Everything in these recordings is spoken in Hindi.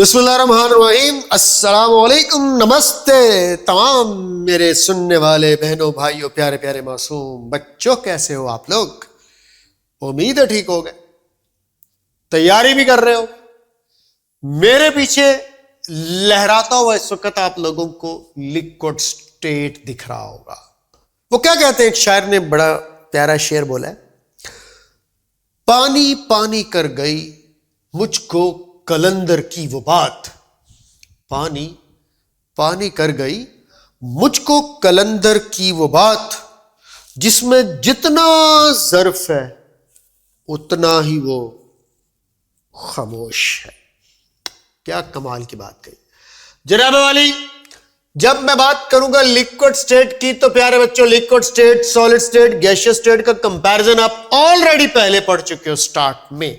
बिस्मिल्लाहिर्रहमानिर्रहीम। अस्सलाम वालेकुम, नमस्ते तमाम मेरे सुनने वाले बहनों भाइयों प्यारे प्यारे मासूम बच्चों, कैसे हो आप लोग? उम्मीद है ठीक हो गए, तैयारी भी कर रहे हो। मेरे पीछे लहराता हुआ इस वक्त आप लोगों को लिक्विड स्टेट दिख रहा होगा। वो क्या कहते हैं, एक शायर ने बड़ा प्यारा शेर बोला है, पानी पानी कर गई मुझको कलंदर की वो बात। पानी पानी कर गई मुझको कलंदर की वो बात, जिसमें जितना ज़र्फ है उतना ही वो खामोश है। क्या कमाल की बात कही जनाब वाली। जब मैं बात करूंगा लिक्विड स्टेट की तो प्यारे बच्चों, liquid state, solid state, gaseous state का कंपैरिजन आप ऑलरेडी पहले पढ़ चुके हो स्टार्ट में।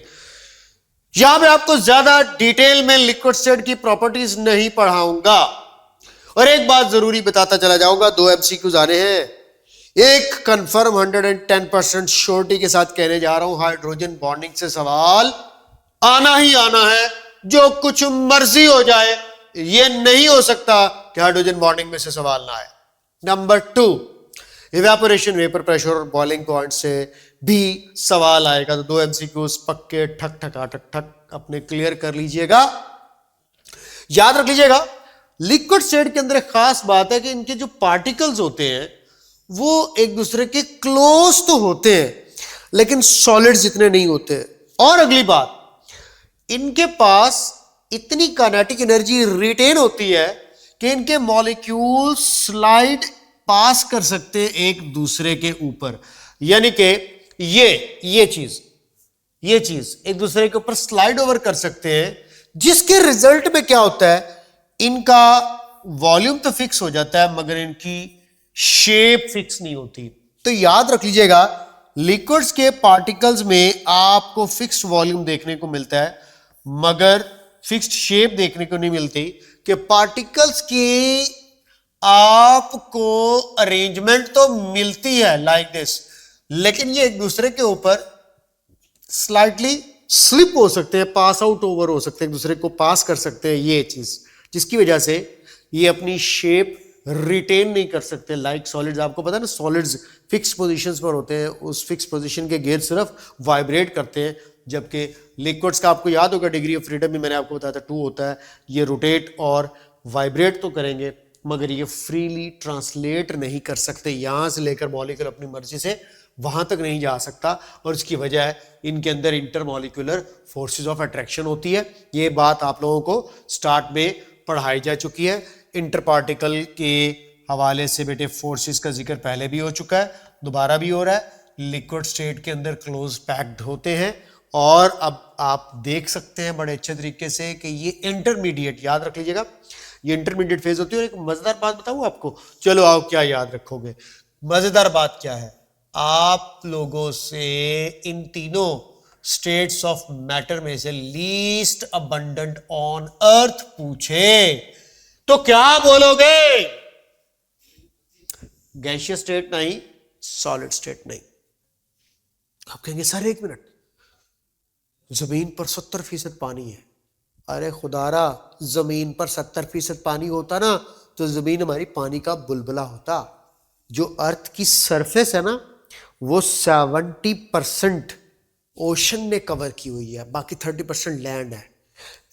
यहां पे आपको ज्यादा डिटेल में लिक्विड स्टेट की प्रॉपर्टीज नहीं पढ़ाऊंगा। और एक बात जरूरी बताता चला जाऊंगा, 2 MCQs आने हैं। एक कंफर्म 110% श्योरिटी के साथ कहने जा रहा हूं, हाइड्रोजन बॉन्डिंग से सवाल आना ही आना है। जो कुछ मर्जी हो जाए, यह नहीं हो सकता कि हाइड्रोजन बॉन्डिंग में से सवाल ना आए। नंबर 2, इवेपोरेशन, वेपर प्रेशर और बॉइलिंग पॉइंट से भी सवाल आएगा। तो 2 MCQs पक्के ठक ठक ठक ठक अपने क्लियर कर लीजिएगा। याद रख लीजिएगा, लिक्विड स्टेट के अंदर एक खास बात है कि इनके जो पार्टिकल्स होते हैं वो एक दूसरे के क्लोज तो होते हैं, लेकिन सॉलिड्स इतने नहीं होते। और अगली बात, इनके पास इतनी काइनेटिक एनर्जी रिटेन होती है कि इनके मॉलिक्यूल स्लाइड पास कर सकते हैं एक दूसरे के ऊपर। यानी कि ये चीज एक दूसरे के ऊपर स्लाइड ओवर कर सकते हैं, जिसके रिजल्ट में क्या होता है, इनका वॉल्यूम तो फिक्स हो जाता है मगर इनकी शेप फिक्स नहीं होती। तो याद रख लीजिएगा, लिक्विड्स के पार्टिकल्स में आपको फिक्स्ड वॉल्यूम देखने को मिलता है मगर फिक्स्ड शेप देखने को नहीं मिलती। कि पार्टिकल्स की आपको अरेंजमेंट तो मिलती है लाइक दिस, लेकिन ये एक दूसरे के ऊपर स्लाइटली स्लिप हो सकते हैं, पास आउट ओवर हो सकते हैं, एक दूसरे को पास कर सकते हैं। ये चीज जिसकी वजह से ये अपनी शेप रिटेन नहीं कर सकते। लाइक सॉलिड्स, आपको पता है ना, सॉलिड्स फिक्स पोजीशंस पर होते हैं, उस फिक्स पोजीशन के गेयर सिर्फ वाइब्रेट करते हैं, जबकि लिक्विड्स का आपको याद होगा डिग्री ऑफ फ्रीडम भी मैंने आपको बताया था 2 होता है। ये रोटेट और वाइब्रेट तो करेंगे मगर ये फ्रीली ट्रांसलेट नहीं कर सकते। यहां से लेकर मॉलिक्यूल अपनी मर्जी से वहां तक नहीं जा सकता, और इसकी वजह है इनके अंदर इंटरमॉलिक्यूलर फोर्सेस ऑफ अट्रैक्शन होती है। ये बात आप लोगों को स्टार्ट में पढ़ाई जा चुकी है। इंटर पार्टिकल के हवाले से बेटे फोर्सेस का जिक्र पहले भी हो चुका है, दोबारा भी हो रहा है। लिक्विड स्टेट के अंदर क्लोज पैक्ड होते हैं, और अब आप देख सकते हैं बड़े अच्छे तरीके से कि ये इंटरमीडिएट, याद रख लीजिएगा, ये इंटरमीडिएट फेज होती है। और एक मजेदार बात बताऊं आपको, चलो आओ, क्या याद रखोगे? मजेदार बात क्या है, आप लोगों से इन तीनों स्टेट्स ऑफ मैटर में से लीस्ट अबंडेंट ऑन अर्थ पूछे तो क्या बोलोगे? गैसियस स्टेट नहीं, सॉलिड स्टेट नहीं। आप कहेंगे सर एक मिनट, जमीन पर 70% पानी है। अरे खुदारा, जमीन पर 70% पानी होता ना तो जमीन हमारी पानी का बुलबुला होता। जो अर्थ की सरफेस है ना, वो 70% ओशन ने कवर की हुई है, बाकी 30% लैंड है।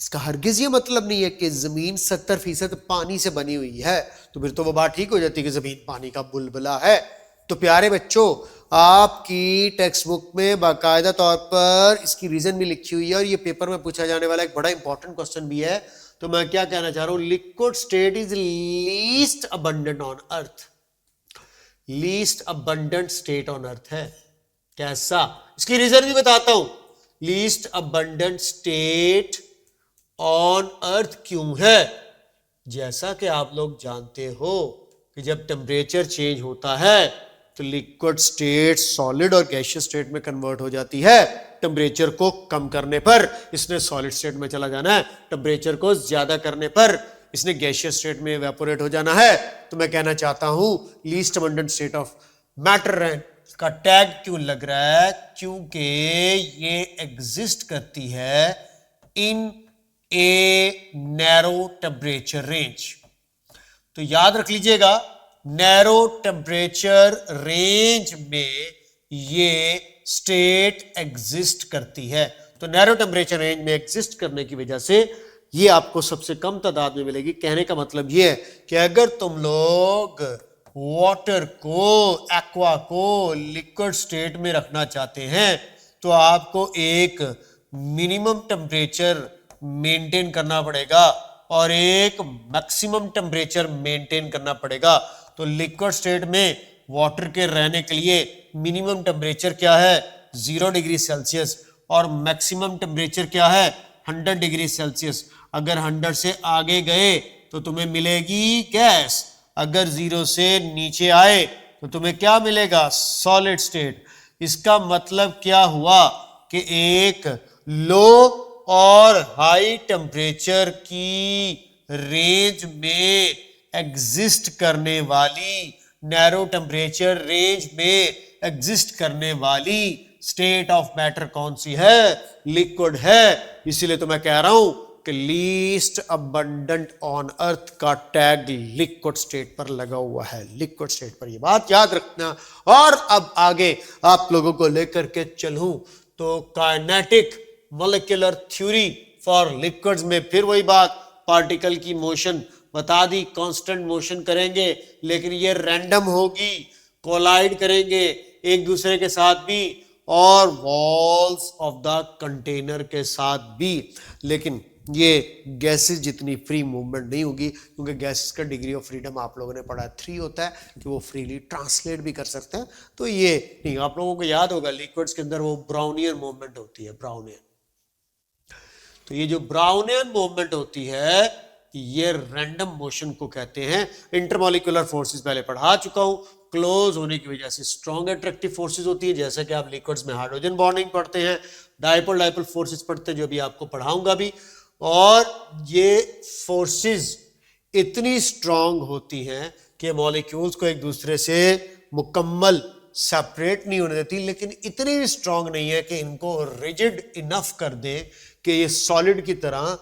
इसका हरगिज ये मतलब नहीं है कि जमीन 70% पानी से बनी हुई है, तो फिर तो वो बात ठीक हो जाती है कि जमीन पानी का बुलबुला है। तो प्यारे बच्चों, आपकी टेक्स्ट बुक में बाकायदा तौर पर इसकी रीजन भी लिखी हुई है, और ये पेपर में पूछा जाने वाला एक बड़ा इंपॉर्टेंट क्वेश्चन भी है। तो मैं क्या कहना चाह रहा हूं, liquid state is least abundant on earth. Least abundant state on earth है। कैसा? इसकी रीजन भी बताता हूं। Least abundant state on earth क्यों है? जैसा कि आप लोग जानते हो कि जब टेम्परेचर चेंज होता है तो लिक्विड स्टेट सॉलिड और गैसियस स्टेट में कन्वर्ट हो जाती है। टेम्परेचर को कम करने पर इसने सॉलिड स्टेट में चला जाना है, टेम्परेचर को ज्यादा करने पर इसने गैसियस स्टेट में इवेपोरेट हो जाना है। तो मैं कहना चाहता हूं least abundant state of matter का टैग क्यों लग रहा है? क्योंकि ये एग्जिस्ट करती है इन ए नैरो टेम्परेचर रेंज। तो याद रख लीजिएगा, नैरो टेम्परेचर रेंज में ये स्टेट एग्जिस्ट करती है। तो नैरो टेम्परेचर रेंज में एग्जिस्ट करने की वजह से ये आपको सबसे कम तादाद में मिलेगी। कहने का मतलब ये है कि अगर तुम लोग वाटर को, एक्वा को लिक्विड स्टेट में रखना चाहते हैं तो आपको एक मिनिमम टेम्परेचर मेंटेन करना पड़ेगा और एक मैक्सिमम टेम्परेचर मेंटेन करना पड़ेगा। तो लिक्विड स्टेट में वाटर के रहने के लिए मिनिमम टेम्परेचर क्या है, 0 डिग्री सेल्सियस, और मैक्सिमम टेम्परेचर क्या है, 100 डिग्री सेल्सियस। अगर 100 से आगे गए तो तुम्हें मिलेगी गैस, अगर 0 से नीचे आए तो तुम्हें क्या मिलेगा, सॉलिड स्टेट। इसका मतलब क्या हुआ कि एक लो और हाई टेम्परेचर की रेंज में एग्जिस्ट करने वाली, नैरो टेम्परेचर रेंज में एग्जिस्ट करने वाली स्टेट ऑफ मैटर कौन सी है, लिक्विड है। इसीलिए तो मैं कह रहा हूं कि लीस्ट अबंडेंट ऑन अर्थ का टैग लिक्विड स्टेट पर लगा हुआ है, लिक्विड स्टेट पर। ये बात याद रखना। और अब आगे आप लोगों को लेकर के चलूं तो kinetic molecular theory for liquids में फिर वही बात, पार्टिकल की मोशन बता दी, कांस्टेंट मोशन करेंगे, लेकिन ये रैंडम होगी, कोलाइड करेंगे एक दूसरे के साथ भी और वॉल्स ऑफ द कंटेनर के साथ भी। लेकिन ये गैसेस जितनी फ्री मूवमेंट नहीं होगी, क्योंकि गैसेस का डिग्री ऑफ फ्रीडम आप लोगों ने पढ़ा 3 होता है कि वो फ्रीली ट्रांसलेट भी कर सकते हैं। तो ये नहीं, आप लोगों को याद होगा लिक्विड्स के अंदर वो ब्राउनियन मूवमेंट होती है, ब्राउनियन। तो ये जो ब्राउनियन मूवमेंट होती है ये रैंडम मोशन को कहते हैं। इंटरमॉलिक्यूलर फोर्सेस पहले पढ़ा चुका हूं, क्लोज होने की वजह से स्ट्रॉन्ग अट्रैक्टिव फोर्सेस होती है, जैसे कि आप लिक्विड्स में हाइड्रोजन बॉन्डिंग पढ़ते हैं, डायपोल डायपोल फोर्सेस पढ़ते हैं, जो भी आपको पढ़ाऊंगा भी। और ये फोर्सेस इतनी स्ट्रॉन्ग होती हैं कि मॉलिक्यूल्स को एक दूसरे से मुकम्मल सेपरेट नहीं होने देती, लेकिन इतनी भी स्ट्रॉन्ग नहीं है कि इनको रिजिड इनफ कर दे कि ये सॉलिड की तरह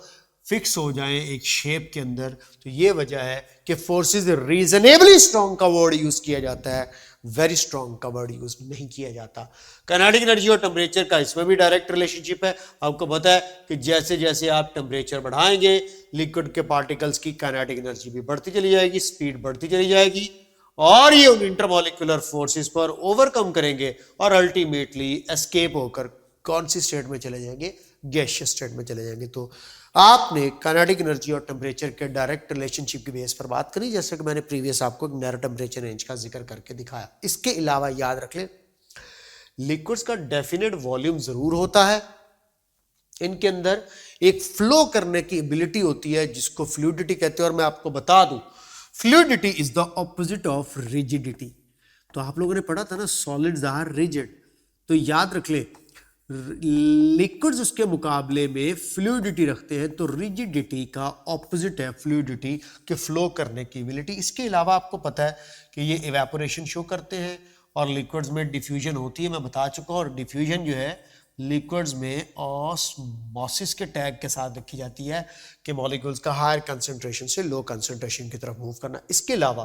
फिक्स हो जाएं एक शेप के अंदर। तो ये वजह है कि फोर्सेस रीजनेबली स्ट्रॉन्ग का वर्ड यूज किया जाता है, वेरी स्ट्रॉन्ग का वर्ड यूज नहीं किया जाता। काइनेटिक एनर्जी और टेम्परेचर का इसमें भी डायरेक्ट रिलेशनशिप है। आपको पता है कि जैसे जैसे आप टेम्परेचर बढ़ाएंगे लिक्विड के पार्टिकल्स की काइनेटिक एनर्जी भी बढ़ती चली जाएगी, स्पीड बढ़ती चली जाएगी, और ये उन इंटरमॉलिक्यूलर फोर्सेस पर ओवरकम करेंगे और अल्टीमेटली एस्केप होकर कौन सी स्टेट में चले जाएंगे, गैसियस स्टेट में चले जाएंगे। तो आपने काइनेटिक एनर्जी और टेम्परेचर के डायरेक्ट रिलेशनशिप की बेस पर बात करी, जैसे कि मैंने प्रीवियस आपको नैरो टेम्परेचर रेंज का जिक्र करके दिखाया। इसके अलावा याद रख लें लिक्विड्स का डेफिनेट वॉल्यूम जरूर होता है, इनके अंदर एक फ्लो करने की एबिलिटी होती है जिसको फ्लूइडिटी कहते हैं। और मैं आपको बता दूं fluidity is the opposite of rigidity. तो आप लोगों ने पढ़ा था ना सॉलिड्स आर रिजिड, तो याद रख ले लिक्विड्स उसके मुकाबले में फ्लूइडिटी रखते हैं, तो रिजिडिटी का ऑपोजिट है फ्लूइडिटी के फ्लो करने की एबिलिटी। इसके अलावा आपको पता है कि ये इवेपोरेशन शो करते हैं और लिक्विड्स में डिफ्यूजन होती है, मैं बता चुका हूं। और डिफ्यूजन जो है लिक्विड्स में ऑस्मोसिस के टैग के साथ रखी जाती है कि मॉलिक्यूल्स का हायर कंसंट्रेशन से लो कंसंट्रेशन की तरफ मूव करना। इसके अलावा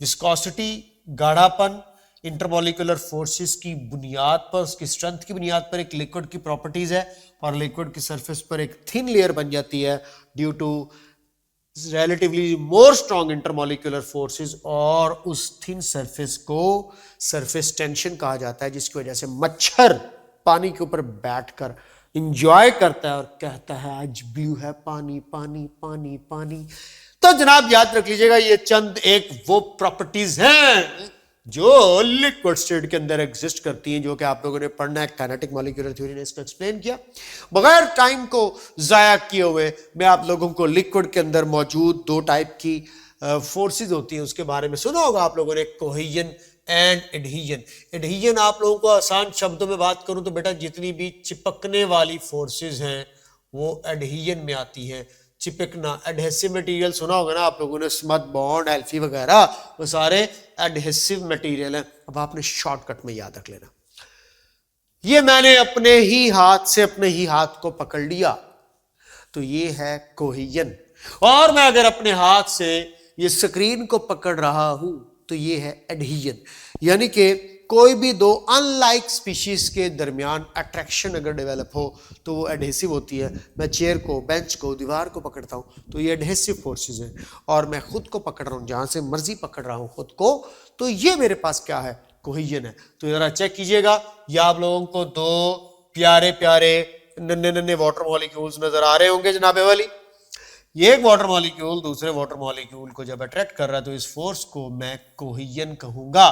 विस्कोसिटी, गाढ़ापन, इंटरमॉलिक्यूलर फोर्सेस की बुनियाद पर, उसकी स्ट्रेंथ की बुनियाद पर एक लिक्विड की प्रॉपर्टीज है, और लिक्विड की सरफेस पर एक थिन लेयर बन जाती है due to relatively more strong intermolecular forces, और उस थिन सरफेस को सरफेस टेंशन कहा जाता है, जिसकी वजह से मच्छर पानी के ऊपर बैठकर इंजॉय करता है और कहता है आज ब्लू है पानी पानी पानी पानी। तो जनाब याद रख लीजिएगा ये चंद एक वो प्रॉपर्टीज हैं जो लिक्विड स्टेट के अंदर एग्जिस्ट करती हैं, जो कि आप लोगों ने पढ़ना है। काइनेटिक मॉलिक्यूलर थ्योरी ने इसको एक्सप्लेन किया। बगैर टाइम को जाया किए हुए मैं आप लोगों को लिक्विड के अंदर मौजूद 2 टाइप की फोर्सेस होती हैं उसके बारे में सुना होगा आप लोगों ने, कोहेजन एंड एडहीजन। एडहीजन आप लोगों को आसान शब्दों में बात करूं तो बेटा जितनी भी चिपकने वाली फोर्सेस हैं वो एडहीजन में आती हैं। चिपकना, एडहेसिव मटेरियल सुना होगा ना आप लोगों ने, स्मथ बॉन्ड, एल्फी वगैरह, वो सारे एडहेसिव मटेरियल हैं। अब आपने शॉर्टकट में याद रख लेना, ये मैंने अपने ही हाथ से अपने ही हाथ को पकड़ लिया, तो ये है कोहिजन। और मैं अगर अपने हाथ से ये स्क्रीन को पकड़ रहा हूं तो ये है एडहीजन, यानी कि कोई भी दो अनलाइक स्पीशीज के दरमियान अट्रैक्शन अगर डेवलप हो तो वो एडहेसिव होती है। मैं चेयर को, बेंच को, दीवार को पकड़ता हूँ तो ये एडहेसिव फोर्सेस हैं, और मैं खुद को पकड़ रहा हूँ, जहाँ से मर्जी पकड़ रहा हूँ खुद को, तो ये मेरे पास क्या है, कोहिजन है। तो जरा चेक कीजिएगा, ये आप लोगों को दो प्यारे प्यारे नन्हे नन्हे वाटर मॉलिक्यूल्स नजर आ रहे होंगे जनाबे वाली। ये एक वाटर मॉलिक्यूल दूसरे वाटर मॉलिक्यूल को जब अट्रैक्ट कर रहा है तो इस फोर्स को मैं कोहिजन कहूंगा।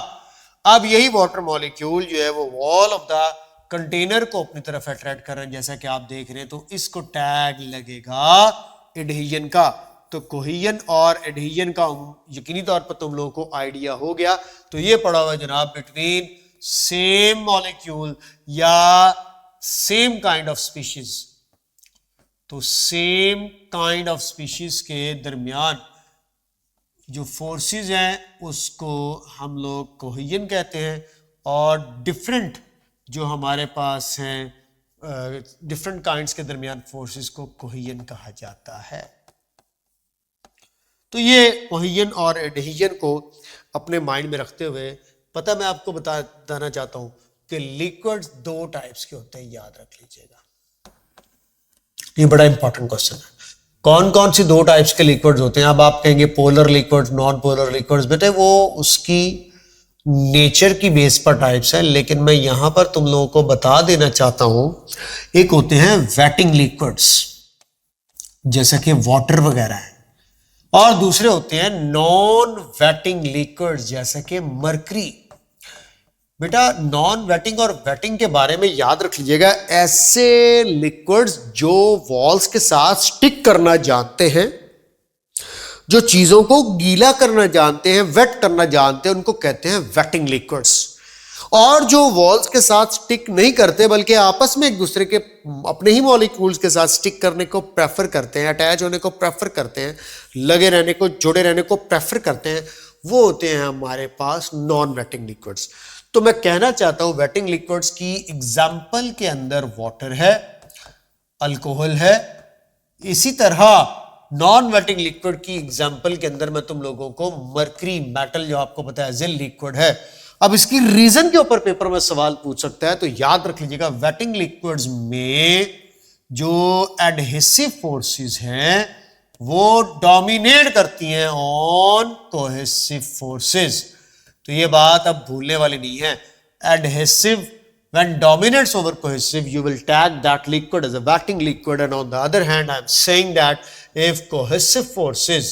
अब यही वाटर मॉलिक्यूल जो है वो वॉल ऑफ द कंटेनर को अपनी तरफ अट्रैक्ट कर रहे हैं, जैसा कि आप देख रहे हैं, तो इसको टैग लगेगा एडहीजन का। तो कोहिजन और एडहीजन का यकीनी तौर पर तुम लोगों को आइडिया हो गया। तो ये पड़ा हुआ है जनाब बिटवीन सेम मॉलिक्यूल या सेम काइंड ऑफ स्पीशीज। तो सेम काइंड ऑफ स्पीशीज के दरमियान जो फोर्सेस हैं उसको हम लोग कोहिजन कहते हैं, और डिफरेंट जो हमारे पास हैं डिफरेंट काइंड्स के दरमियान फोर्सेस को कोहिजन कहा जाता है। तो ये कोहिजन और एडहीजन को अपने माइंड में रखते हुए पता मैं आपको बताना चाहता हूं कि लिक्विड्स दो टाइप्स के होते हैं, याद रख लीजिएगा, ये बड़ा इंपॉर्टेंट क्वेश्चन है। कौन कौन सी दो टाइप्स के लिक्विड्स होते हैं? अब आप कहेंगे polar liquids, non polar liquids, बेटे वो उसकी नेचर की बेस पर टाइप्स है, लेकिन मैं यहां पर तुम लोगों को बता देना चाहता हूं, एक होते हैं वेटिंग लिक्विड्स जैसा कि वाटर वगैरह है, और दूसरे होते हैं नॉन वेटिंग लिक्विड्स जैसा कि मरकरी। बेटा नॉन वेटिंग और वेटिंग के बारे में याद रख लीजिएगा, ऐसे लिक्विड्स जो वॉल्स के साथ स्टिक करना जानते हैं, जो चीजों को गीला करना जानते हैं, वेट करना जानते हैं, उनको कहते हैं वेटिंग लिक्विड्स। और जो वॉल्स के साथ स्टिक नहीं करते बल्कि आपस में एक दूसरे के अपने ही मॉलिक्यूल्स के साथ स्टिक करने को प्रेफर करते हैं, अटैच होने को प्रेफर करते हैं, लगे रहने को, जुड़े रहने को प्रेफर करते हैं, वो होते हैं हमारे पास नॉन वेटिंग लिक्विड्स। तो मैं कहना चाहता हूं वेटिंग लिक्विड्स की एग्जाम्पल के अंदर वाटर है, अल्कोहल है। इसी तरह नॉन वेटिंग लिक्विड की एग्जाम्पल के अंदर मैं तुम लोगों को मरकरी मेटल, जो आपको पता है जिल लिक्विड है। अब इसकी रीजन के ऊपर पेपर में सवाल पूछ सकता है, तो याद रख लीजिएगा वेटिंग लिक्विड्स में जो एडहेसिव फोर्सेस हैं वो डोमिनेट करती हैं ऑन कोहेसिव फोर्सेस। तो ये बात अब भूलने वाली नहीं है। Adhesive when dominates over cohesive, you will tag that liquid as a wetting liquid, and on the other hand I am saying that if cohesive forces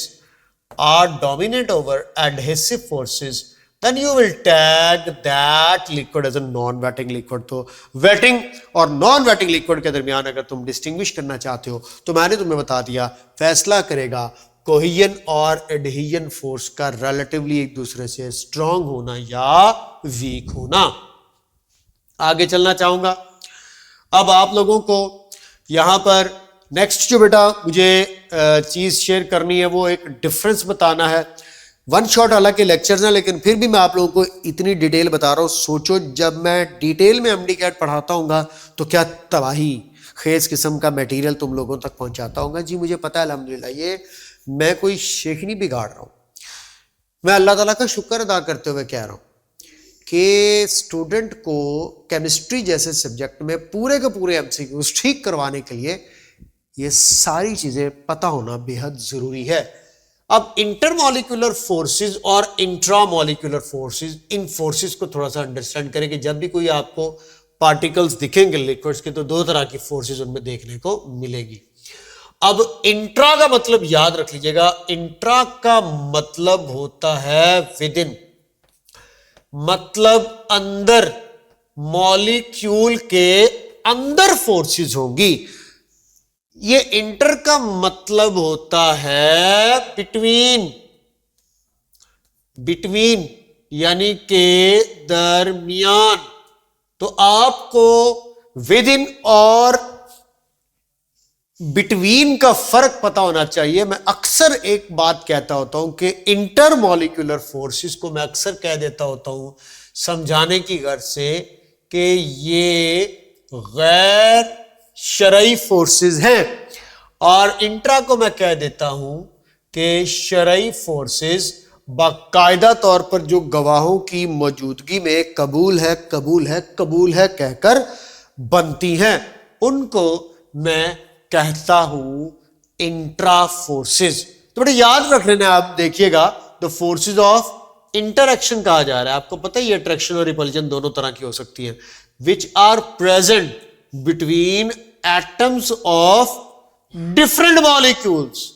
are dominant over adhesive forces, then you will tag that liquid as a non-wetting liquid। तो wetting और non-wetting liquid के दरमियान अगर तुम डिस्टिंग्विश करना चाहते हो तो मैंने तुम्हें बता दिया, फैसला करेगा कोहिजन और एडहीजन फोर्स का रिलेटिवली एक दूसरे से स्ट्रांग होना या वीक होना। आगे चलना चाहूंगा। अब आप लोगों को यहां पर नेक्स्ट जो बेटा मुझे चीज शेयर करनी है वो एक डिफरेंस बताना है। वन शॉट हालांकि लेक्चर्स हैं, लेकिन फिर भी मैं आप लोगों को इतनी डिटेल बता रहा हूं। सोचो जब मैं डिटेल में एमडी कैट पढ़ाता हूँ तो क्या तबाही खेज किस्म का मटेरियल तुम लोगों तक पहुंचाता हूँ। जी मुझे पता है अल्हम्दुलिल्लाह, ये मैं कोई शेख नहीं बिगाड़ रहा हूं, मैं अल्लाह ताला का शुक्र अदा करते हुए कह रहा हूं कि स्टूडेंट को केमिस्ट्री जैसे सब्जेक्ट में पूरे के पूरे एमसीक्यूज ठीक करवाने के लिए ये सारी चीजें पता होना बेहद जरूरी है। अब इंटरमॉलिक्यूलर फोर्सेस और इंट्रामॉलिक्यूलर फोर्सेस, इन फोर्सेस को थोड़ा सा अंडरस्टैंड करें कि जब भी कोई आपको पार्टिकल्स दिखेंगे लिक्विड्स के तो दो तरह की फोर्सेस उनमें देखने को मिलेगी। अब इंट्रा का मतलब याद रख लीजिएगा, इंट्रा का मतलब होता है विद इन, मतलब अंदर, मॉलिक्यूल के अंदर फोर्सेस होंगी। ये इंटर का मतलब होता है बिटवीन, बिटवीन यानी के दरमियान। तो आपको विद इन और बिटवीन का फर्क पता होना चाहिए। मैं अक्सर एक बात कहता होता हूं कि इंटर मॉलिक्यूलर फोर्सेस को मैं अक्सर कह देता होता हूं समझाने की गर्ज से कि ये गैर शरई फोर्सेस हैं, और इंट्रा को मैं कह देता हूं कि शरई फोर्सेस बाकायदा तौर पर जो गवाहों की मौजूदगी में कबूल है कबूल है कबूल है कहकर बनती हैं, उनको मैं कहता हूं इंट्रा फोर्सेस। तो बेटा याद रख लेना, आप देखिएगा द फोर्सेस ऑफ इंटरएक्शन कहा जा रहा है। आपको पता ही है अट्रैक्शन और रिपल्जन दोनों तरह की हो सकती है, which are present between atoms of different molecules.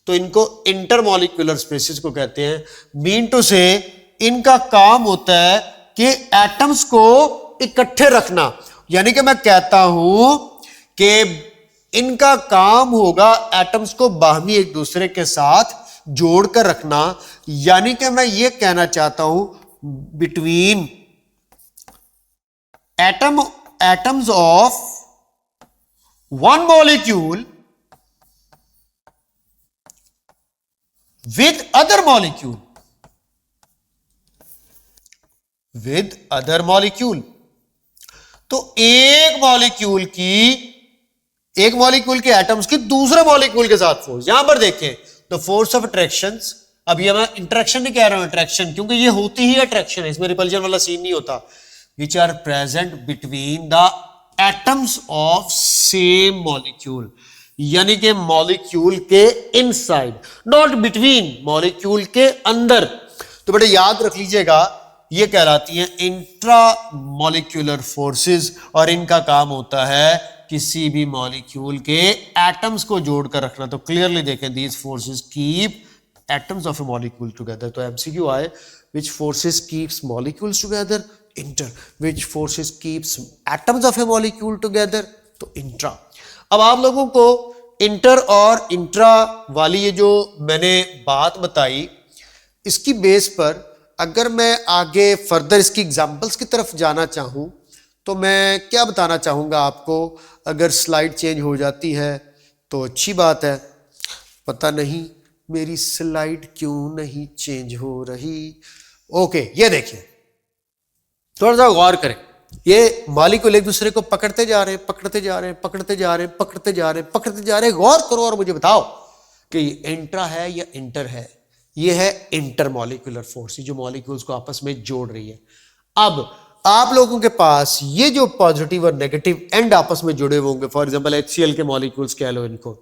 तो इनको इंटरमॉलिक्यूलर स्पेसिस को कहते हैं। मीन टू से इनका काम होता है कि एटम्स को इकट्ठे रखना, यानी कि मैं कहता हूं कि इनका काम होगा एटम्स को बाहमी एक दूसरे के साथ जोड़कर रखना, यानी कि मैं ये कहना चाहता हूं between atoms of one molecule with other molecule। तो एक मॉलिक्यूल के एटम्स की दूसरे मॉलिक्यूल के साथ फोर्स। यहां पर देखें तो फोर्स ऑफ अट्रैक्शन, अब ये मैं इंटरेक्शन नहीं कह रहा हूं, अट्रैक्शन, क्योंकि ये होती ही अट्रैक्शन है, इसमें रिपल्जन वाला सीन नहीं होता। Which are present between the atoms of same molecule, यानी कि मॉलिक्यूल के इनसाइड, नॉट बिटवीन, मॉलिक्यूल के अंदर। तो बेटा याद रख लीजिएगा ये कहलाती हैं इंट्रा मॉलिक्यूलर फोर्सेस, और इनका काम होता है किसी भी मॉलिक्यूल के एटम्स को जोड़कर रखना। तो क्लियरली देखें, these forces keep atoms of a molecule together. तो एमसीक्यू आए, which forces keeps molecules together, inter. Which forces keeps atoms of a molecule together, तो इंट्रा। अब आप लोगों को इंटर और इंट्रा वाली ये जो मैंने बात बताई, इसकी बेस पर अगर मैं आगे फर्दर इसकी एग्जांपल्स की तरफ जाना चाहूं तो मैं क्या बताना चाहूंगा आपको। अगर स्लाइड चेंज हो जाती है तो अच्छी बात है, पता नहीं मेरी स्लाइड क्यों नहीं चेंज हो रही। ओके, ये देखिए, थोड़ा सा गौर करें, ये मॉलिक्यूल एक दूसरे को पकड़ते जा रहे हैं, पकड़ते जा रहे हैं, पकड़ते जा रहे हैं, पकड़ते जा रहे हैं, पकड़ते जा रहे हैं। गौर करो और मुझे बताओ कि ये इंट्रा है या इंटर है। ये है इंटर मॉलिक्यूलर फोर्स, जो मॉलिक्यूल्स को आपस में जोड़ रही है। अब आप लोगों के पास ये जो पॉजिटिव और नेगेटिव एंड आपस में जुड़े हुए होंगे, फॉर एग्जांपल HCl के मॉलिक्यूल्स कह लो इनको,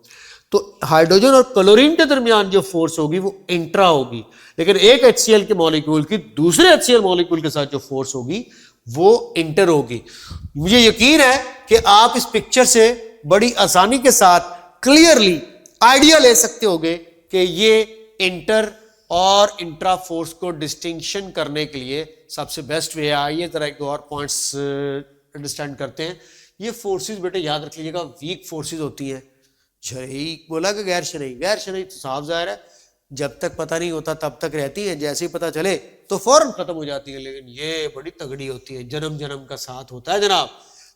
तो हाइड्रोजन और क्लोरीन के दरमियान जो फोर्स होगी वो इंट्रा होगी, लेकिन एक HCl के मॉलिक्यूल की दूसरे HCl मॉलिक्यूल के साथ जो फोर्स होगी वो इंटर होगी। मुझे यकीन है कि आप इस पिक्चर से बड़ी आसानी के साथ क्लियरली आइडिया ले सकते होगे कि ये इंटर और इंट्रा फोर्स को डिस्टिंक्शन करने के लिए सबसे बेस्ट वे है। आइए जरा एक दो और पॉइंट्स अंडरस्टैंड करते हैं। ये फोर्सेस बेटे याद रख लीजिएगा वीक फोर्सेस होती हैं। शरई बोला कि गैर शरई तो साफ जाहिर है जब तक पता नहीं होता तब तक रहती है, जैसे ही पता चले तो फौरन खत्म हो जाती है, लेकिन ये बड़ी तगड़ी होती है, जन्म जन्म का साथ होता है जनाब।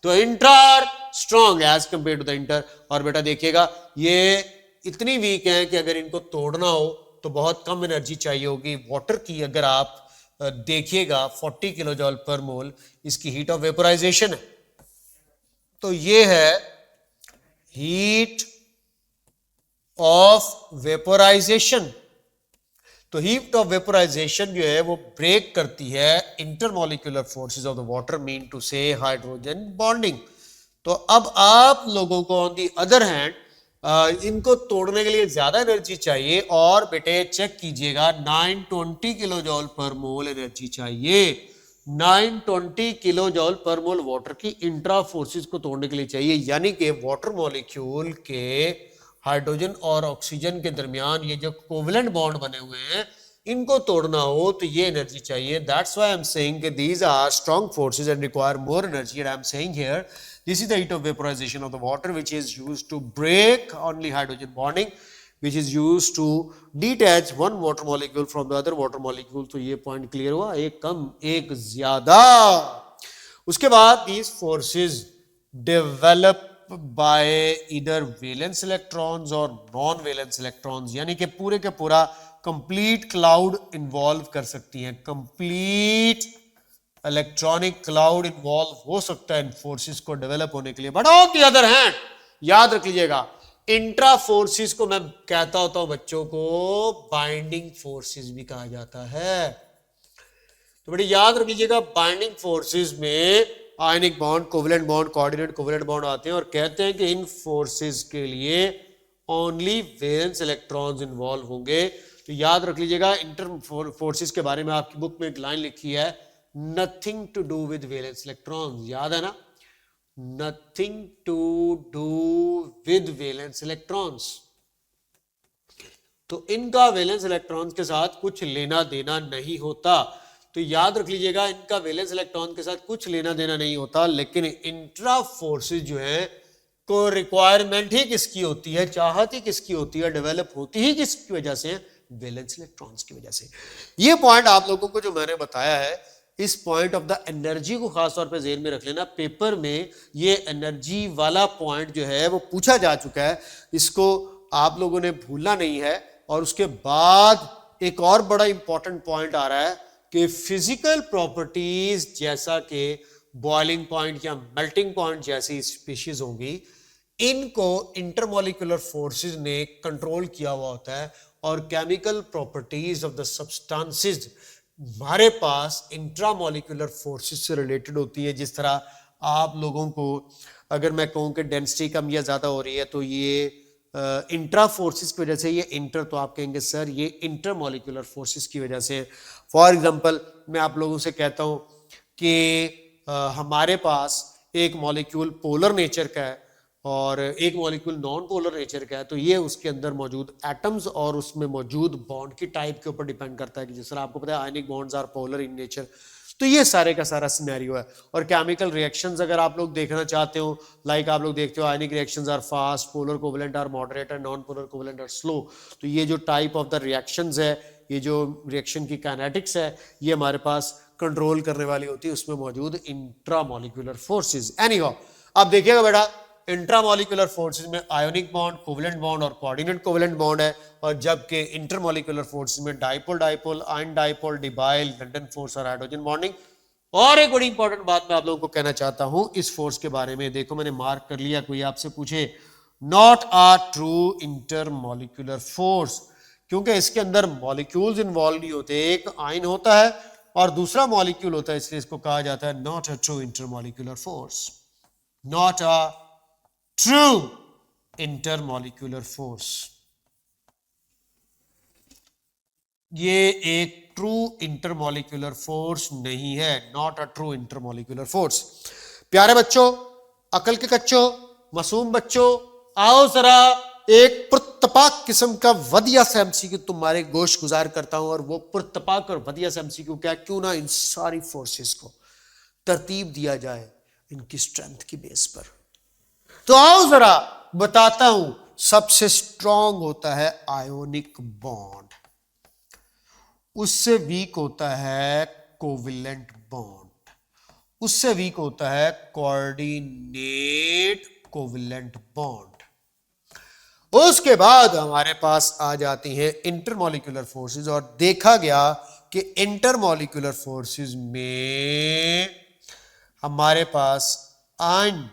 तो intra strong as compare to the inter. और बेटा देखिएगा ये इतनी वीक है कि अगर इनको तोड़ना हो तो बहुत कम एनर्जी चाहिए होगी। वाटर की अगर आप देखिएगा 40 किलो जॉल पर मोल इसकी हीट ऑफ वेपोराइजेशन है। तो ये है हीट ऑफ वेपोराइजेशन। तो हीट ऑफ वेपोराइजेशन जो है वो ब्रेक करती है intermolecular forces of the water, mean to say hydrogen bonding. तो अब आप लोगों को ऑन दी अदर हैंड इनको तोड़ने के लिए ज्यादा एनर्जी चाहिए, और बेटे चेक कीजिएगा 920 किलो जॉल पर मोल एनर्जी चाहिए। 920 किलो जॉल पर मोल वाटर की इंट्रा फोर्सेस को तोड़ने के लिए चाहिए, यानी कि वाटर मॉलिक्यूल के हाइड्रोजन और ऑक्सीजन के दरमियान ये जो कोवेलेंट बॉन्ड बने हुए हैं इनको तोड़ना हो तो ये एनर्जी चाहिए। That's why I am saying कि these are strong forces and require more energy, and I am saying here this is the heat of vaporization of the water which is used to break only hydrogen bonding, which is used to detach one water molecule from the other water molecule। तो ये पॉइंट क्लियर हुआ, एक कम एक ज्यादा। उसके बाद these forces develop by either valence electrons or non valence electrons, यानी कि पूरे के पूरा कंप्लीट क्लाउड इन्वॉल्व कर सकती हैं। कंप्लीट इलेक्ट्रॉनिक क्लाउड इन्वॉल्व हो सकता है इन फोर्सेस को डेवलप होने के लिए। But on the other hand याद रख लीजिएगा इंट्रा फोर्सेस को मैं कहता होता हूं बच्चों को बाइंडिंग फोर्सेस भी कहा जाता है। तो बड़ी याद रख लीजिएगा, बाइंडिंग फोर्सेस में ionic bond, covalent bond, coordinate covalent bond आते हैं और कहते हैं कि इन फोर्सेस के लिए ओनली वैलेंस इलेक्ट्रॉन्स इन्वॉल्व होंगे। तो याद रख लीजिएगा, इंटर फोर्सेस के बारे में आपकी बुक में एक लाइन लिखी है, nothing to do with valence electrons, याद है ना, nothing to do with valence electrons. तो इनका वैलेंस इलेक्ट्रॉन्स के साथ कुछ लेना देना नहीं होता। तो याद रख लीजिएगा, इनका वैलेंस इलेक्ट्रॉन के साथ कुछ लेना देना नहीं होता, लेकिन इंट्रा फोर्सेस जो है को रिक्वायरमेंट ही किसकी होती है, चाहत ही किसकी होती है, डेवलप होती ही किसकी वजह से, वैलेंस इलेक्ट्रॉन्स की वजह से। ये पॉइंट आप लोगों को जो मैंने बताया है, इस पॉइंट ऑफ द एनर्जी को खास तौर पे ज़हन में रख लेना। पेपर में ये एनर्जी वाला पॉइंट जो है वो पूछा जा चुका है, इसको आप लोगों ने भूलना नहीं है। और उसके बाद एक और बड़ा इंपॉर्टेंट पॉइंट आ रहा है कि फिजिकल प्रॉपर्टीज जैसा कि बॉइलिंग पॉइंट या मेल्टिंग पॉइंट जैसी स्पीशीज होंगी, इनको इंटरमॉलिक्यूलर फोर्सेस ने कंट्रोल किया हुआ होता है। और chemical properties of the substances हमारे पास इंट्रामॉलिक्यूलर फोर्सेस से रिलेटेड होती है। जिस तरह आप लोगों को अगर मैं कहूँ कि डेंसिटी कम या ज़्यादा हो रही है तो ये इंट्रा फोर्सेस की वजह से, ये इंटर तो आप कहेंगे सर ये इंटरमॉलिक्यूलर फोर्सेस की वजह से। फॉर एग्जांपल मैं आप लोगों से कहता हूँ कि हमारे पास एक मॉलिक्यूल पोलर नेचर का है और एक मॉलिक्यूल नॉन पोलर नेचर का है, तो ये उसके अंदर मौजूद एटम्स और उसमें मौजूद बॉन्ड की टाइप के ऊपर डिपेंड करता है कि जिस तरह आपको पता है ionic bonds are polar in nature. तो ये सारे का सारा सिनेरियो है। और केमिकल रिएक्शंस अगर आप लोग देखना चाहते हो, लाइक आप लोग देखते हो ionic reactions are fast, polar covalent are moderate and non polar covalent are slow. तो ये जो टाइप ऑफ द रिएक्शंस है, ये जो रिएक्शन की काइनेटिक्स है, ये हमारे पास कंट्रोल करने वाली होती है उसमें मौजूद इंट्रामॉलिक्यूलर फोर्सेस। एनीहाउ अब देखिएगा बेटा, इंट्रामॉलिक्यूलर फोर्सेस में आयोनिक बॉन्ड, कोवेलेंट बॉन्ड और कोऑर्डिनेट कोवेलेंट बॉन्ड है, और जबकि इंटरमॉलिक्यूलर फोर्सेस में डाइपोल डाइपोल, आयन डाइपोल, डिबाइल, लंडन फोर्स और हाइड्रोजन बॉन्डिंग। और एक बड़ी इंपॉर्टेंट बात मैं आप लोगों को कहना चाहता हूं इस फोर्स के बारे में, देखो मैंने मार्क कर लिया, कोई आपसे पूछे not a true intermolecular force, क्योंकि इसके अंदर मॉलिक्यूल्स इन्वॉल्व नहीं होते, एक आयन होता है और दूसरा मॉलिक्यूल होता है, इसलिए इसको कहा जाता है not a true intermolecular force, not a true intermolecular force. ये एक ट्रू इंटरमॉलिक्यूलर फोर्स नहीं है, not a true intermolecular force. प्यारे बच्चों, अकल के कच्चों, मासूम बच्चों, आओ जरा एक पुरतपाक किस्म का वधिया सा एमसीक्यू तुम्हारे गोश गुजार करता हूं। और वो पुरतपाक और वधिया सा एमसीक्यू क्या, क्यों ना इन सारी फोर्सेस को तरतीब दिया जाए इनकी स्ट्रेंथ की बेस पर। तो आओ जरा बताता हूं, सबसे स्ट्रॉन्ग होता है आयोनिक बॉन्ड, उससे वीक होता है कोवेलेंट बॉन्ड, उससे वीक होता है कोऑर्डिनेट कोवेलेंट बॉन्ड। उसके बाद हमारे पास आ जाती हैं इंटरमॉलिक्यूलर फोर्सेस, और देखा गया कि इंटरमॉलिक्यूलर फोर्सेस में हमारे पास आयन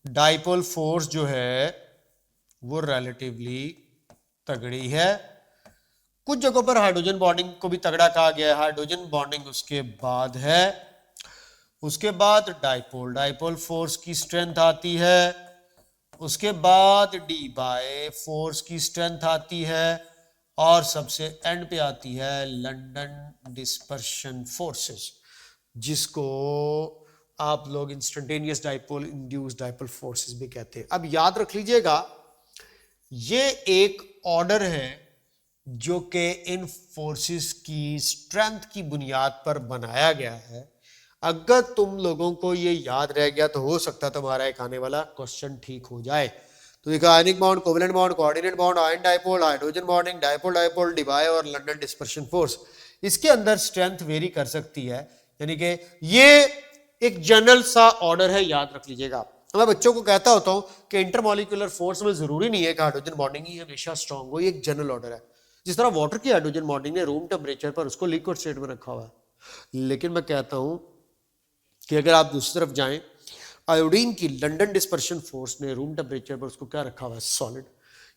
डाइपोल फोर्स जो है वो रिलेटिवली तगड़ी है। कुछ जगहों पर हाइड्रोजन बॉन्डिंग को भी तगड़ा कहा गया है, हाइड्रोजन बॉन्डिंग उसके बाद है। उसके बाद डाइपोल, डाइपोल फोर्स की स्ट्रेंथ आती है। उसके बाद डी बाय फोर्स की स्ट्रेंथ आती है, और सबसे एंड पे आती है लंडन डिस्पर्शन फोर्सेस, जिसको आप लोग instantaneous dipole induced dipole forces भी कहते हैं। अब याद रख लीजिएगा, ये एक ऑर्डर है जो कि इन फोर्सेस की स्ट्रेंथ की बुनियाद पर बनाया गया है। अगर तुम लोगों को ये याद रह गया तो हो सकता है तुम्हारा एक आने वाला क्वेश्चन ठीक हो जाए। तो देखो, ionic bond, covalent bond, coordinate bond, ion dipole, hydrogen bonding, dipole dipole, डिबाय और लंडन डिस्पर्शन फोर्स, इसके अंदर स्ट्रेंथ वेरी कर सकती है। यानी कि ये एक जनरल सा ऑर्डर है, याद रख लीजिएगा। मैं बच्चों को कहता होता हूं कि इंटरमॉलिक्यूलर फोर्स में जरूरी नहीं है कि हाइड्रोजन बॉन्डिंग ही हमेशा स्ट्रांग हो, ये एक जनरल ऑर्डर है। जिस तरह वाटर की हाइड्रोजन बॉन्डिंग ने रूम टेम्परेचर पर उसको लिक्विड स्टेट में रखा हुआ है, लेकिन मैं कहता हूं कि अगर आप दूसरी तरफ जाएं, आयोडीन की लंदन डिस्पर्शन फोर्स ने रूम टेम्परेचर पर उसको क्या रखा हुआ है, सॉलिड।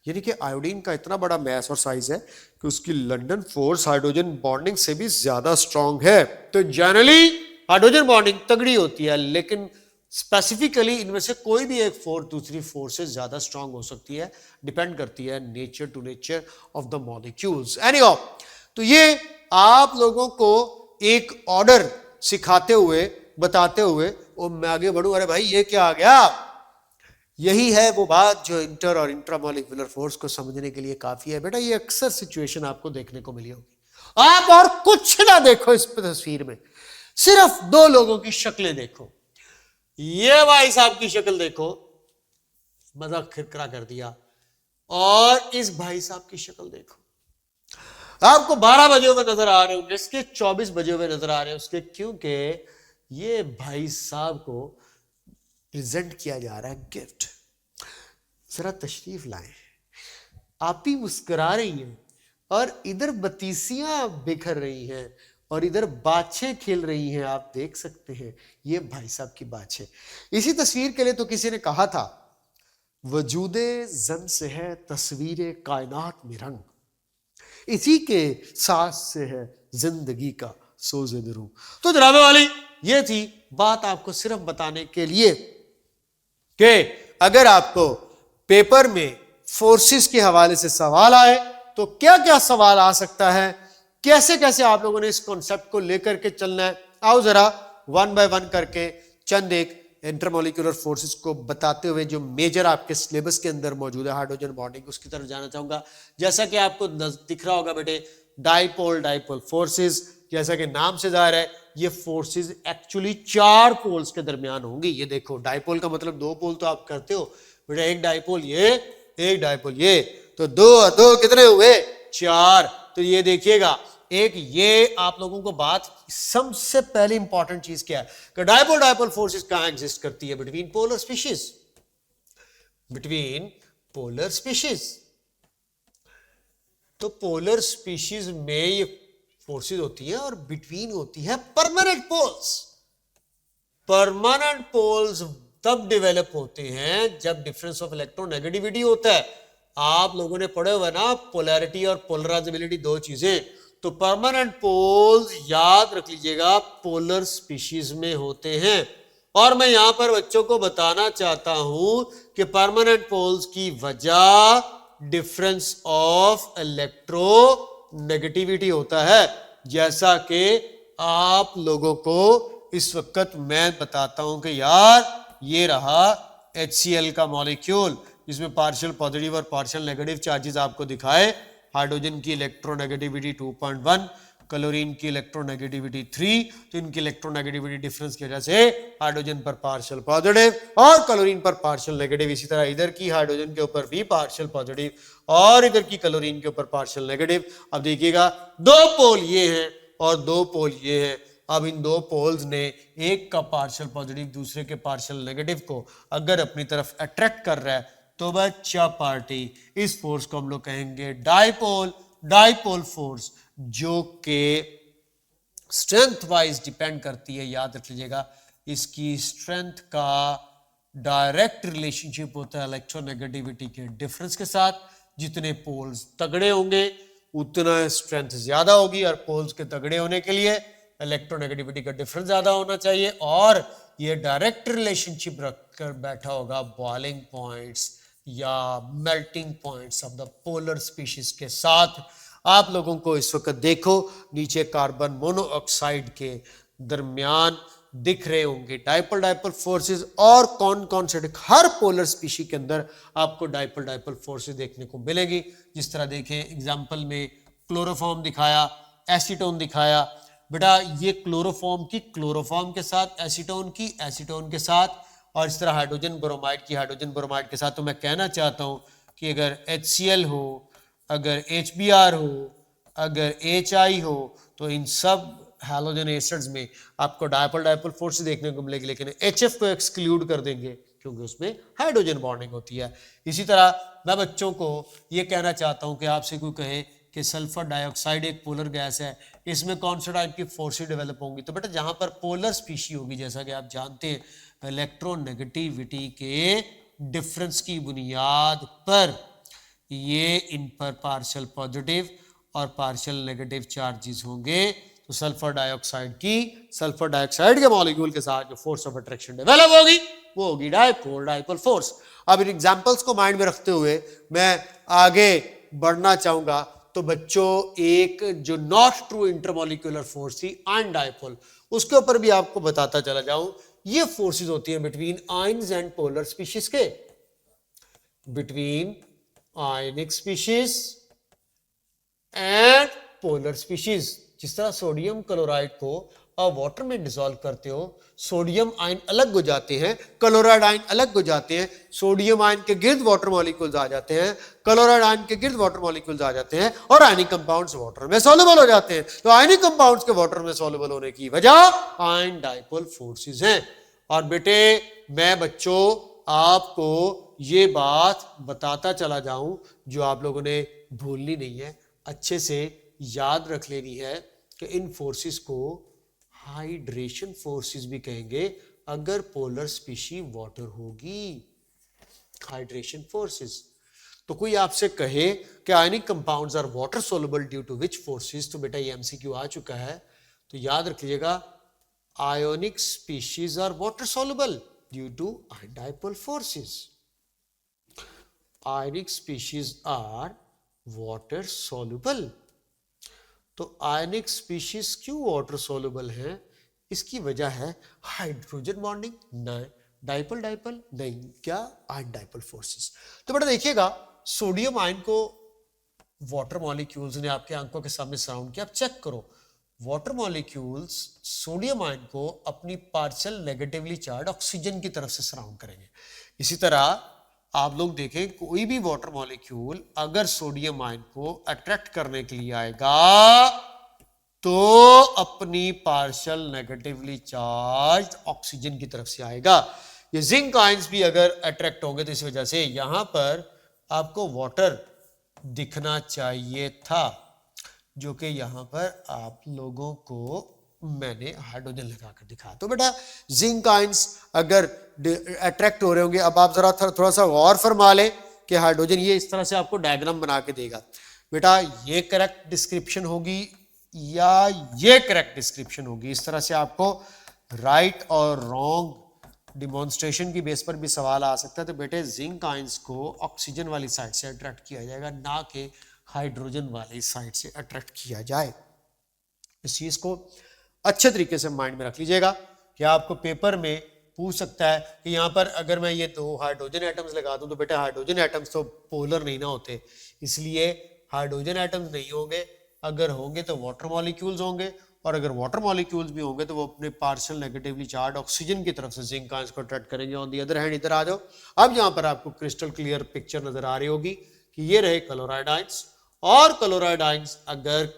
यानी कि आयोडीन का इतना बड़ा मैस और साइज है कि उसकी लंदन फोर्स हाइड्रोजन बॉन्डिंग से भी ज्यादा स्ट्रांग है। तो जनरली हाइड्रोजन बॉन्डिंग तगड़ी होती है, लेकिन स्पेसिफिकली इनमें से कोई भी एक फोर्स दूसरी फोर्स से ज्यादा स्ट्रांग हो सकती है, डिपेंड करती है nature to nature of the molecules. Anyhow, तो ये आप लोगों को एक ऑर्डर सिखाते हुए बताते हुए और मैं आगे बढ़ूं, अरे भाई ये क्या आ गया, यही है वो बात जो इंटर और इंट्रामॉलिक्यूलर फोर्स को समझने के लिए काफी है। बेटा ये अक्सर सिचुएशन आपको देखने को मिली होगी। आप और कुछ ना देखो इस तस्वीर में, सिर्फ दो लोगों की शक्लें देखो। ये भाई साहब की शक्ल देखो, मजाक खिरखरा कर दिया, और इस भाई साहब की शक्ल देखो। आपको 12 बजे हुए नजर आ रहे होंगे, इसके 24 बजे हुए नजर आ रहे हैं उसके, क्योंकि ये भाई साहब को प्रेजेंट किया जा रहा है गिफ्ट। जरा तशरीफ लाएं। आप ही मुस्कुरा रही हैं और इधर बतीसियां बिखर रही हैं और इधर बाछें खेल रही हैं, आप देख सकते हैं ये भाई साहब की बाछें। इसी तस्वीर के लिए तो किसी ने कहा था, वजूदे जन से है तस्वीर कायनात में रंग, इसी के सांस से है जिंदगी का सोज़े रूह। तो जनाबे वाली ये थी बात आपको सिर्फ बताने के लिए कि अगर आपको पेपर में फोर्सेस के हवाले से सवाल आए तो क्या क्या सवाल आ सकता है, कैसे कैसे आप लोगों ने इस कॉन्सेप्ट को लेकर के चलना है। आओ जरा वन बाय वन करके चंद एक इंटरमॉलिक्यूलर फोर्सेस को बताते हुए जो मेजर आपके सिलेबस के अंदर मौजूद है हाइड्रोजन बॉन्डिंग, उसकी तरफ जाना चाहूंगा। जैसा कि आपको दिख रहा होगा बेटे, डाइपोल डाइपोल फोर्सेस, जैसा कि नाम से जाहिर है ये फोर्सेस एक्चुअली 4 पोल्स के दरमियान होंगी। ये देखो, डाइपोल का मतलब 2 पोल तो आप करते हो बेटा, एक डाइपोल ये, एक डाइपोल ये, तो 2 और 2 कितने हुए, 4। तो ये देखिएगा, एक ये आप लोगों को बात सबसे पहले इंपॉर्टेंट चीज क्या है कि डाइपोल डाइपोल फोर्सेस कहां एग्जिस्ट करती है, between polar species, between polar species. तो पोलर स्पीशीज में ये फोर्सेस होती है और बिटवीन होती है परमानेंट पोल्स। परमानेंट पोल्स तब डेवलप होते हैं जब डिफरेंस ऑफ इलेक्ट्रोनेगेटिविटी होता है। आप लोगों ने पढ़े हुए ना पोलैरिटी और पोलराइजेबिलिटी, 2 चीजें। तो परमानेंट पोल्स याद रख लीजिएगा पोलर स्पीशीज में होते हैं। और मैं यहां पर बच्चों को बताना चाहता हूं कि परमानेंट पोल्स की वजह डिफरेंस ऑफ इलेक्ट्रोनेगेटिविटी होता है, जैसा कि आप लोगों को इस वक्त मैं बताता हूं कि यार ये रहा HCl का मॉलिक्यूल, जिसमें पार्शियल पॉजिटिव और पार्शियल नेगेटिव चार्जेस आपको दिखाए। हाइड्रोजन की इलेक्ट्रोनेगेटिविटी 2.1, क्लोरीन की इलेक्ट्रोनेगेटिविटी 3। तो इनकी इलेक्ट्रोनेगेटिविटी डिफरेंस की वजह से हाइड्रोजन पर पार्शियल पॉजिटिव और क्लोरीन पर पार्शियल नेगेटिव। इसी तरह इधर की हाइड्रोजन के ऊपर भी पार्शियल पॉजिटिव और इधर की क्लोरीन के ऊपर पार्शियल नेगेटिव। अब देखिएगा 2 पोल ये हैं और 2 पोल ये हैं। अब इन 2 पोल्स ने एक का पार्शियल पॉजिटिव दूसरे के पार्शियल नेगेटिव को अगर अपनी तरफ अट्रैक्ट कर रहा है तो बच्चा पार्टी, इस फोर्स को हम लोग कहेंगे डाइपोल डाइपोल फोर्स, जो कि स्ट्रेंथ वाइज डिपेंड करती है। याद रख लीजिएगा, इसकी स्ट्रेंथ का डायरेक्ट रिलेशनशिप होता है इलेक्ट्रोनेगेटिविटी के डिफरेंस के साथ। जितने पोल्स तगड़े होंगे उतना स्ट्रेंथ ज्यादा होगी, और पोल्स के तगड़े होने के लिए इलेक्ट्रोनेगेटिविटी का डिफरेंस ज्यादा होना चाहिए। और ये डायरेक्ट रिलेशनशिप रखकर बैठा होगा बॉइलिंग पॉइंट्स या melting points of the polar species के साथ। आप लोगों को इस वक्त देखो नीचे कार्बन मोनोऑक्साइड के दरमियान दिख रहे होंगे डाइपोल डाइपोल फोर्सेस, और कौन कौन से हर पोलर स्पीशी के अंदर आपको डाइपोल डाइपोल फोर्सेस देखने को मिलेंगी। जिस तरह देखें एग्जांपल में क्लोरोफॉर्म दिखाया, एसीटोन दिखाया। बेटा ये क्लोरोफॉर्म की क्लोरोफॉर्म के साथ, एसीटोन की एसीटोन के साथ, और इस तरह हाइड्रोजन ब्रोमाइड की हाइड्रोजन ब्रोमाइड के साथ। तो मैं कहना चाहता हूं कि अगर HCl हो, अगर HBr हो, अगर HI हो, तो इन सब हैलोजन एसिड्स में आपको डाइपोल डाइपोल फोर्स देखने को मिलेगी, लेकिन HF को एक्सक्लूड कर देंगे क्योंकि उसमें हाइड्रोजन बॉन्डिंग होती है। इसी तरह मैं बच्चों को ये कहना चाहता हूं कि आपसे कोई कहे कि सल्फर डाइऑक्साइड एक पोलर गैस है, इसमें कौन सा टाइप की फोर्सेस डेवलप होंगी। तो बेटा जहां पर पोलर स्पीशी होगी, जैसा कि आप जानते हैं इलेक्ट्रोनेगेटिविटी के डिफरेंस की बुनियाद पर ये इन पर पार्शियल पॉजिटिव और पार्शियल नेगेटिव चार्जेस होंगे। तो सल्फर डाइऑक्साइड के मॉलिक्यूल के साथ जो फोर्स ऑफ अट्रैक्शन डेवलप होगी वो होगी डाइपोल फोर्स। अब इन एग्जांपल्स को माइंड में रखते हुए मैं आगे बढ़ना चाहूंगा। तो बच्चों एक जो नॉट ट्रू इंटरमॉलिक्यूलर फोर्स थी आयन डाइपोल, उसके ऊपर भी आपको बताता चला जाऊं। ये फोर्सेस होती हैं between ions and polar species के, between ionic species and polar species. जिस तरह सोडियम क्लोराइड को आप वाटर में डिसॉल्व करते हो, सोडियम आयन अलग हो जाते हैं, क्लोराइड आयन अलग हो जाते हैं, सोडियम आयन के गिर्द वाटर मॉलिक्यूल्स आ जाते हैं, क्लोराइड आयन के गिर्द वाटर मॉलिक्यूल्स आ जाते हैं और आयनिक कंपाउंड्स वाटर में सॉल्युबल हो जाते हैं। तो आयनिक कंपाउंड्स के वाटर में सॉल्युबल होने की वजह आयन डाइपोल फोर्सेस हैं। और बेटे मैं बच्चों आपको ये बात बताता चला जाऊं जो आप लोगों ने भूलनी नहीं है, अच्छे से याद रख लेनी है कि इन फोर्सेस को हाइड्रेशन फोर्सेस भी कहेंगे अगर पोलर स्पीशी वाटर होगी। Hydration forces. तो कोई आपसे कहे कि ionic compounds are water soluble due to which forces, तो बेटा ये एमसीक्यू आ चुका है, तो याद रख लीजिएगा ionic species are water soluble due to dipole forces. Ionic species are water soluble. तो आयनिक स्पीशीज क्यों वाटर सोलुबल है? इसकी वजह है हाइड्रोजन बॉन्डिंग, नहीं डाइपोल नहीं, क्या आयन डाइपोल फोर्सेस। तो बेटा देखिएगा सोडियम आयन को वाटर मॉलिक्यूल्स ने आपके आंखों के सामने सराउंड किया। आप चेक करो वाटर मॉलिक्यूल्स सोडियम आयन को अपनी पार्शियल नेगेटिवली चार्ज ऑक्सीजन की तरफ से सराउंड करेंगे। इसी तरह आप लोग देखें कोई भी वाटर मॉलिक्यूल अगर सोडियम आयन को अट्रैक्ट करने के लिए आएगा तो अपनी पार्शियल नेगेटिवली चार्ज ऑक्सीजन की तरफ से आएगा। ये जिंक आयंस भी अगर अट्रैक्ट होंगे तो इस वजह से यहां पर आपको वाटर दिखना चाहिए था, जो कि यहां पर आप लोगों को मैंने हाइड्रोजन लगाकर दिखाया। तो बेटा जिंक आयंस अगर अट्रैक्ट हो रहे होंगे, अब आप जरा थोड़ा सा गौर फरमा ले कि हाइड्रोजन ये इस तरह से आपको डायग्राम बना के देगा। बेटा ये करेक्ट डिस्क्रिप्शन होगी या ये करेक्ट डिस्क्रिप्शन होगी? इस तरह से आपको राइट और रॉन्ग डिमॉन्स्ट्रेशन की बेस पर भी सवाल आ सकता है। तो बेटे जिंक आयंस को ऑक्सीजन वाली साइड से अट्रैक्ट किया जाएगा, ना कि हाइड्रोजन वाली साइड से अट्रैक्ट किया जाए। इस चीज को अच्छे तरीके से माइंड में रख लीजिएगा कि आपको पेपर में पूछ सकता है कि यहाँ पर अगर मैं ये दो हाइड्रोजन एटम्स लगा दूं तो बेटा हाइड्रोजन एटम्स तो पोलर नहीं ना होते, इसलिए हाइड्रोजन एटम्स नहीं होंगे। अगर होंगे तो वाटर मॉलिक्यूल्स होंगे, और अगर वाटर मॉलिक्यूल्स भी होंगे तो वो अपने पार्शियल नेगेटिवली चार्ज ऑक्सीजन की तरफ से जिंक आयंस को अट्रैक्ट करेंगे। ऑन दी अदर हैंड इधर आ जाओ। अब यहाँ पर आपको क्रिस्टल क्लियर पिक्चर नजर आ रही होगी कि ये रहे क्लोराइड आयंस, और क्लोराइड आयंस अगर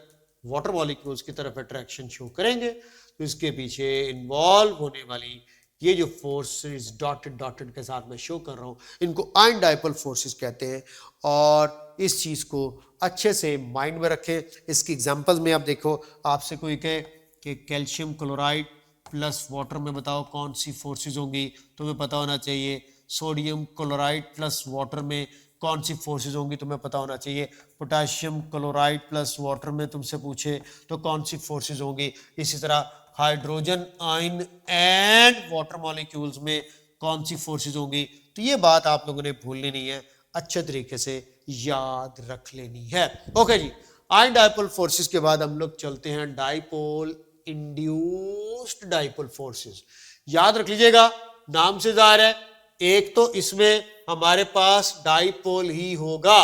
वाटर मॉलिक्यूल्स की तरफ अट्रैक्शन शो करेंगे तो इसके पीछे इन्वॉल्व होने वाली ये जो फोर्सेस डॉटेड के साथ मैं शो कर रहा हूं, इनको आयन डाइपोल फोर्सेस कहते हैं। और इस चीज को अच्छे से माइंड में रखें। इसकी एग्जांपल्स में आप देखो, आपसे कोई कहे कि कैल्शियम क्लोराइड प्लस वाटर में बताओ कौन सी फोर्सेस होंगी, तुम्हें पता होना चाहिए। सोडियम क्लोराइड प्लस वाटर में कौन सी फोर्सेस होंगी, तुम्हें पता होना चाहिए। पोटेशियम क्लोराइड प्लस वाटर में तुमसे पूछे तो कौन सी फोर्सेस होंगी। इसी तरह hydrogen ion and water molecules में कौन सी फोर्सेस होंगी। तो ये बात आप लोगों ने भूलनी नहीं है, अच्छे तरीके से याद रख लेनी है। ओके जी, आयन डाइपोल फोर्सेस के बाद हम लोग चलते हैं डाइपोल इंड्यूस्ड डाइपोल फोर्सेस। याद रख लीजिएगा, नाम से जाहिर है एक तो इसमें हमारे पास डाइपोल ही होगा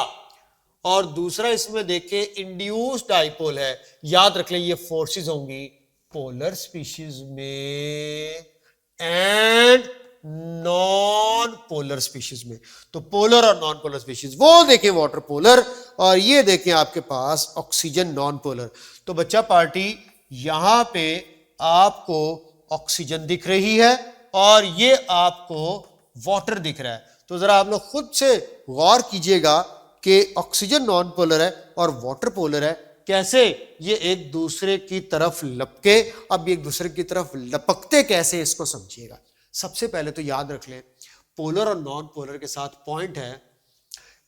और दूसरा इसमें देखें इंड्यूस्ड डाइपोल है। याद रख लें ये फोर्सेस होंगी पोलर स्पीशीज में एंड नॉन पोलर स्पीशीज में। तो पोलर और नॉन पोलर स्पीशीज, वो देखें वाटर पोलर, और ये देखें आपके पास ऑक्सीजन नॉन पोलर। तो बच्चा पार्टी यहां पे आपको ऑक्सीजन दिख रही है और ये आपको वाटर दिख रहा है। तो जरा आप लोग खुद से गौर कीजिएगा कि ऑक्सीजन नॉन पोलर है और वाटर पोलर है, कैसे ये एक दूसरे की तरफ लपके, अब एक दूसरे की तरफ लपकते कैसे, इसको समझिएगा। सबसे पहले तो याद रख लें, पोलर और नॉन पोलर के साथ पॉइंट है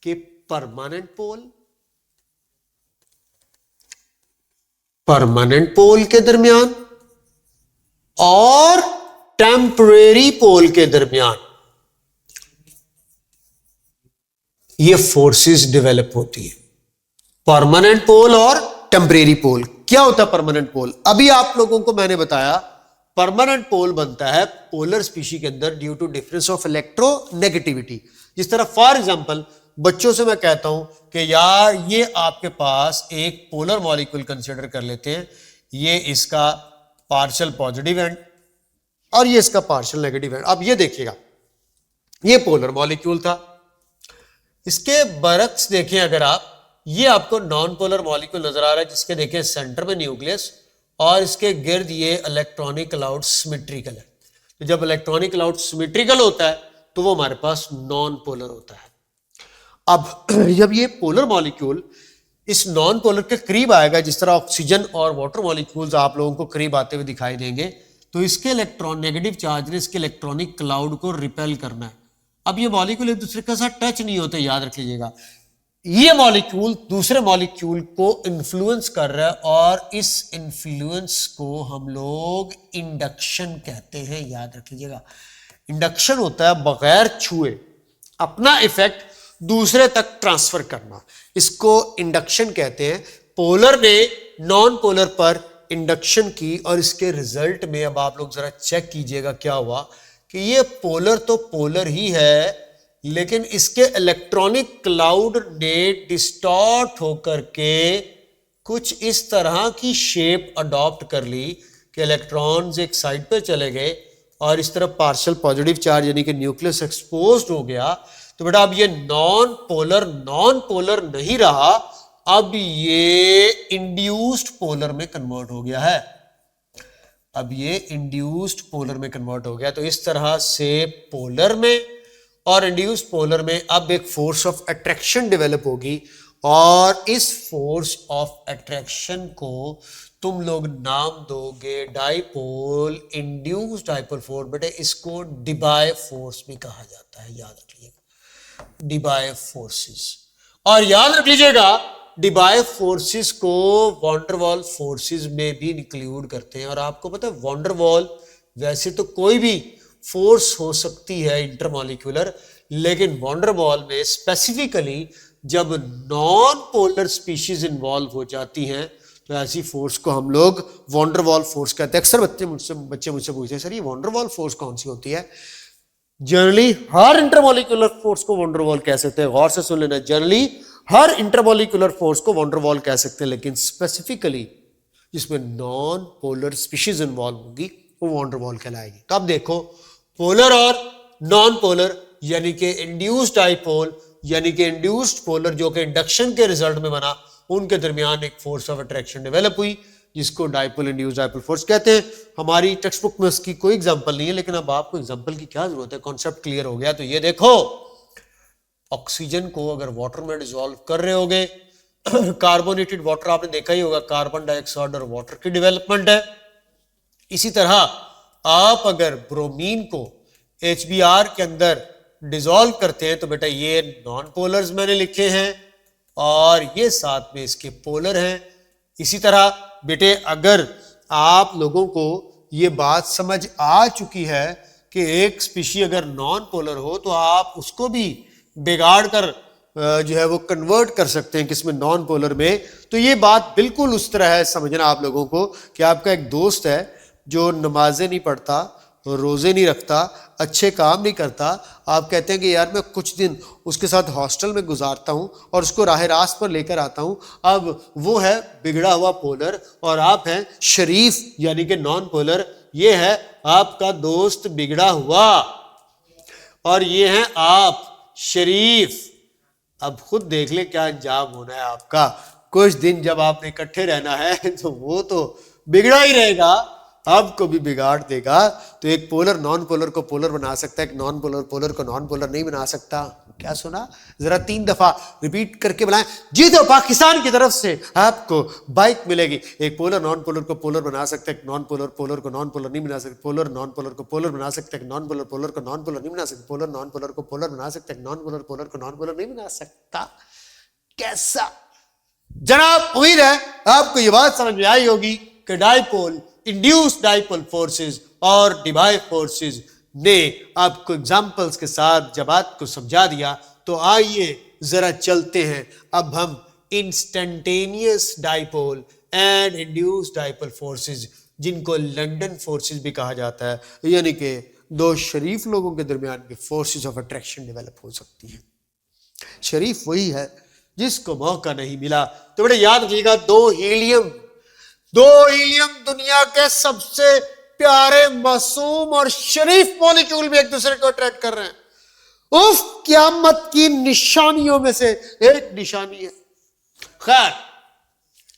कि परमानेंट पोल के दरमियान और टेम्परेरी पोल के दरमियान ये फोर्सेस डेवलप होती है। परमानेंट पोल और टेम्परेरी पोल। क्या होता है परमानेंट पोल? अभी आप लोगों को मैंने बताया परमानेंट पोल बनता है पोलर स्पीशी के अंदर due to difference of electronegativity. जिस तरह फॉर एग्जांपल बच्चों से मैं कहता हूं कि यार ये आपके पास एक पोलर मॉलिक्यूल कंसीडर कर लेते हैं, ये इसका पार्शियल पॉजिटिव एंड और ये इसका पार्शियल नेगेटिव एंड। अब ये देखिएगा, ये पोलर मॉलिक्यूल था, इसके बरक्स देखें अगर आप, ये आपको नॉन पोलर मॉलिक्यूल नजर आ रहा है जिसके देखें सेंटर में न्यूक्लियस और इसके गिर्द ये इलेक्ट्रॉनिक क्लाउड सिमेट्रिकल है। तो जब इलेक्ट्रॉनिक क्लाउड सिमेट्रिकल होता है तो वो हमारे पास नॉन पोलर होता है। अब जब ये पोलर मॉलिक्यूल इस नॉन पोलर के करीब आएगा, जिस तरह ऑक्सीजन और वाटर मॉलिक्यूल्स आप लोगों को करीब आते हुए दिखाई देंगे, तो इसके इलेक्ट्रॉन नेगेटिव चार्ज ने इसके इलेक्ट्रॉनिक क्लाउड को रिपेल करना है। अब ये मॉलिक्यूल एक दूसरे के साथ टच नहीं होते, याद रख लीजिएगा। ये मॉलिक्यूल दूसरे मॉलिक्यूल को इन्फ्लुएंस कर रहा है और इस इन्फ्लुएंस को हम लोग इंडक्शन कहते हैं, याद रख लीजिएगा। इंडक्शन होता है बगैर छुए अपना इफेक्ट दूसरे तक ट्रांसफर करना, इसको इंडक्शन कहते हैं। पोलर ने नॉन पोलर पर इंडक्शन की और इसके रिजल्ट में अब आप लोग जरा चेक कीजिएगा क्या हुआ कि ये पोलर तो पोलर ही है, लेकिन इसके इलेक्ट्रॉनिक क्लाउड ने डिस्टॉर्ट होकर के कुछ इस तरह की शेप अडॉप्ट कर ली कि इलेक्ट्रॉन्स एक साइड पे चले गए और इस तरफ पार्शियल पॉजिटिव चार्ज यानी कि न्यूक्लियस एक्सपोज्ड हो गया। तो बेटा अब ये नॉन पोलर नहीं रहा, अब ये इंड्यूस्ड पोलर में कन्वर्ट हो गया है। अब ये इंड्यूस्ड पोलर में कन्वर्ट हो गया। तो इस तरह से पोलर में और इंड्यूस्ड पोलर में अब एक फोर्स ऑफ अट्रैक्शन डेवलप होगी और इस फोर्स ऑफ अट्रैक्शन को तुम लोग नाम दोगे डाइपोल, इंड्यूस्ड डाइपोल फोर्स। बेटे इसको डिबाय फोर्स भी कहा जाता है, याद रखिएगा, डिबाय फोर्सेस। और याद रख लीजिएगा डिबाय फोर्सेस को वॉन्डरवॉल फोर्सेस में भी इंक्लूड करते हैं। और आपको पता है वॉन्डरवॉल वैसे तो कोई भी फोर्स हो सकती है इंटरमॉलिक्यूलर, लेकिन वॉन्डरवॉल में स्पेसिफिकली जब नॉन पोलर स्पीशीज इन्वॉल्व हो जाती हैं तो ऐसी फोर्स को हम लोग वॉन्डरवॉल फोर्स कहते हैं। अक्सर बच्चे मुझसे पूछते हैं सर ये वॉन्डरवॉल फोर्स कौन सी होती है? जनरली हर इंटरमॉलिक्यूलर फोर्स को वॉन्डरवॉल कह सकते हैं। गौर से सुन लेना, जनरली हर इंटरमॉलिक्यूलर फोर्स को वॉन्डरवॉल कह सकते हैं, लेकिन स्पेसिफिकली जिसमें नॉन पोलर स्पीशीज इन्वॉल्व होगी वो वॉन्डरवॉल कहलाएगी। तो अब देखो पोलर और नॉन पोलर यानी कि इंड्यूस्ड डाइपोल यानी कि इंड्यूस्ड पोलर जो कि इंडक्शन के रिजल्ट में बना, उनके दरमियान एक फोर्स ऑफ अट्रैक्शन डेवलप हुई जिसको डाइपोल इंड्यूस्ड डाइपोल फोर्स कहते हैं। हमारी टेक्स्ट बुक में उसकी कोई एग्जांपल नहीं है, लेकिन अब आपको एग्जांपल की क्या जरूरत है, कॉन्सेप्ट क्लियर हो गया। तो ये देखो ऑक्सीजन को अगर वाटर में डिसॉल्व कर रहे होगे, कार्बोनेटेड वाटर आपने देखा ही होगा, कार्बन डाइऑक्साइड और वाटर की डेवलपमेंट है। इसी तरह आप अगर ब्रोमीन को HBr के अंदर डिसॉल्व करते हैं तो बेटा ये नॉन पोलर्स मैंने लिखे हैं और ये साथ में इसके पोलर हैं। इसी तरह बेटे अगर आप लोगों को ये बात समझ आ चुकी है कि एक स्पीशी अगर नॉन पोलर हो तो आप उसको भी बिगाड़ कर जो है वो कन्वर्ट कर सकते हैं किसमें, नॉन पोलर में। तो ये बात बिल्कुल उस तरह है, समझना आप लोगों को कि आपका एक दोस्त है जो नमाजें नहीं पढ़ता, रोज़े नहीं रखता, अच्छे काम नहीं करता, आप कहते हैं कि यार मैं कुछ दिन उसके साथ हॉस्टल में गुजारता हूं और उसको राह रास्त पर लेकर आता हूं। अब वो है बिगड़ा हुआ पोलर और आप हैं शरीफ यानी कि नॉन पोलर। ये है आपका दोस्त बिगड़ा हुआ और ये हैं आप शरीफ। अब खुद देख ले क्या अंजाम होना है आपका। कुछ दिन जब आपने इकट्ठे रहना है तो वो तो बिगड़ा ही रहेगा, आपको भी बिगाड़ देगा। तो एक पोलर नॉन पोलर को पोलर बना सकता है, एक नॉन पोलर पोलर को नॉन पोलर नहीं बना सकता। क्या सुना? जरा 3 दफा रिपीट करके बुलाएं। जी तो पाकिस्तान की तरफ से आपको बाइक मिलेगी। एक पोलर नॉन पोलर को पोलर बना सकता है, एक नॉन पोलर पोलर को नॉन पोलर नहीं बना सकता। पोलर नॉन पोलर को पोलर बना सकता है, नॉन पोलर पोलर को नॉन पोलर नहीं बना सकता। पोलर नॉन पोलर को पोलर बना सकता है, नॉन पोलर पोलर को नॉन पोलर नहीं बना सकता। कैसा जनाब? उम्मीद है आपको ये बात समझ में आई होगी कि डाइपोल, इंड्यूस्ड डाइपोल फोर्सेस और डिबाई फोर्सेस ने आपको एग्जांपल्स के साथ जब बात को समझा दिया, तो आइए जरा चलते हैं अब हम instantaneous dipole and induced dipole forces, जिनको लंदन फोर्सेस भी कहा जाता है, यानी कि दो शरीफ लोगों के दरमियान भी फोर्सेस ऑफ अट्रैक्शन डेवलप हो सकती है। शरीफ वही है जिसको मौका नहीं मिला। तो बेटा याद रखिएगा, दो हीलियम दुनिया के सबसे प्यारे, मासूम और शरीफ मॉलिक्यूल भी एक दूसरे को अट्रैक्ट कर रहे हैं। उफ, क़यामत की निशानियों में से एक निशानी है। खैर,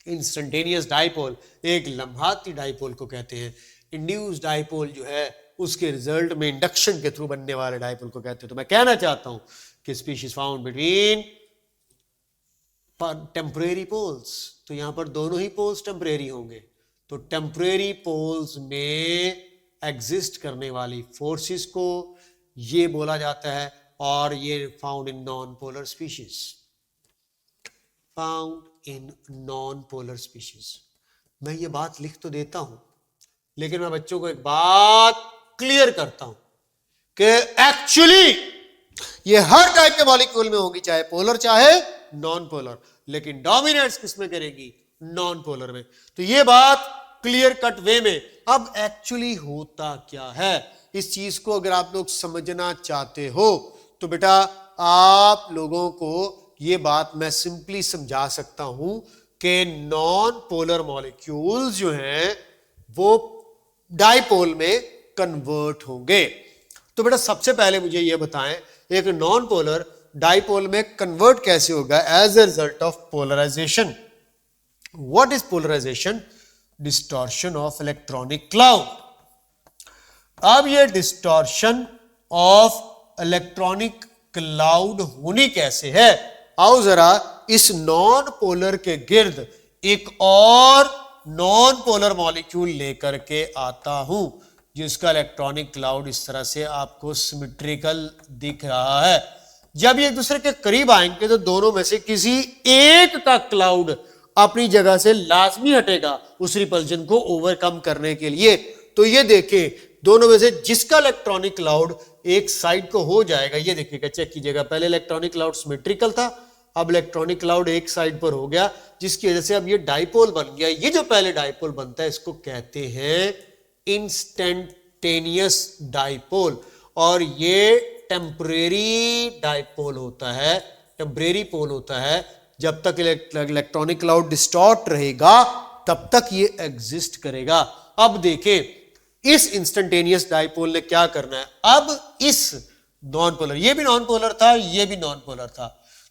इंस्टेंटेनियस डाइपोल एक लम्हाती डाइपोल को कहते हैं। इंड्यूस डाइपोल जो है उसके रिजल्ट में इंडक्शन के थ्रू बनने वाले डाइपोल को कहते हैं। तो मैं कहना चाहता हूं कि species found between temporary poles, तो यहां पर दोनों ही पोल्स टेम्परेरी होंगे। तो टेम्परेरी पोल्स में एग्जिस्ट करने वाली फोर्सेस को ये बोला जाता है, और ये found in non polar species, found in non polar species. मैं ये बात लिख तो देता हूं, लेकिन मैं बच्चों को एक बात क्लियर करता हूं कि एक्चुअली ये हर टाइप के मॉलिक्यूल में होगी, चाहे पोलर चाहे नॉन पोलर, लेकिन डोमिनेट्स किसमें करेगी? नॉन पोलर में। तो ये बात क्लियर कट वे में। अब एक्चुअली होता क्या है, इस चीज को अगर आप लोग समझना चाहते हो तो बेटा आप लोगों को ये बात मैं सिंपली समझा सकता हूं कि नॉन पोलर मॉलिक्यूल्स जो हैं वो डाइपोल में कन्वर्ट होंगे। तो बेटा सबसे पहले मुझे ये बताएं, एक नॉन पोलर डाइपोल में कन्वर्ट कैसे होगा as a result of polarisation. What is polarisation? Distortion of electronic cloud. अब ये डिस्टॉर्शन ऑफ इलेक्ट्रॉनिक क्लाउड होनी कैसे है? आओ जरा इस नॉन पोलर के गिर्द एक और नॉन पोलर मॉलिक्यूल लेकर के आता हूं, जिसका इलेक्ट्रॉनिक क्लाउड इस तरह से आपको सिमेट्रिकल दिख रहा है। जब ये एक दूसरे के करीब आएंगे तो दोनों में से किसी एक का क्लाउड अपनी जगह से लाजमी हटेगा उस रिपल्जन को ओवरकम करने के लिए। तो ये देखें, दोनों में से जिसका इलेक्ट्रॉनिक क्लाउड एक साइड को हो जाएगा, ये देखिएगा, चेक कीजिएगा, पहले इलेक्ट्रॉनिक क्लाउड सिमेट्रिकल था, अब इलेक्ट्रॉनिक क्लाउड एक साइड पर हो गया, जिसकी वजह से अब ये डाइपोल बन गया। ये जो पहले डाइपोल बनता है इसको कहते हैं इंस्टेंटेनियस डाइपोल, और ये टेम्परेरी डाइपोल होता है, टेम्परेरी पोल होता है। जब तक इलेक्ट्रॉनिक क्लाउड डिस्टॉर्ट रहेगा तब तक ये एग्जिस्ट करेगा। अब देखें, इस इंस्टेंटेनियस डाइपोल ने क्या करना है, अब इस नॉन पोलर, ये भी नॉन पोलर था, ये भी नॉन पोलर था,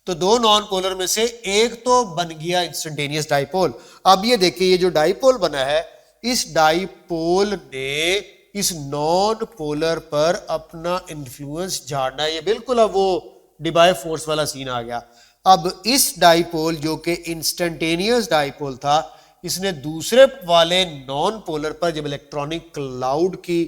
तो दो नॉन पोलर में से एक तो बन गया इंस्टेंटेनियस डाइपोल। अब ये देखिए, ये जो डाइपोल बना है, इस डाइपोल ने इस नॉन पोलर पर अपना इन्फ्लुएंस झाड़ना है। ये बिल्कुल अब वो डिबाई फोर्स वाला सीन आ गया। अब इस डाइपोल जो कि इंस्टेंटेनियस डाइपोल था, इसने दूसरे वाले नॉन पोलर पर जब इलेक्ट्रॉनिक क्लाउड की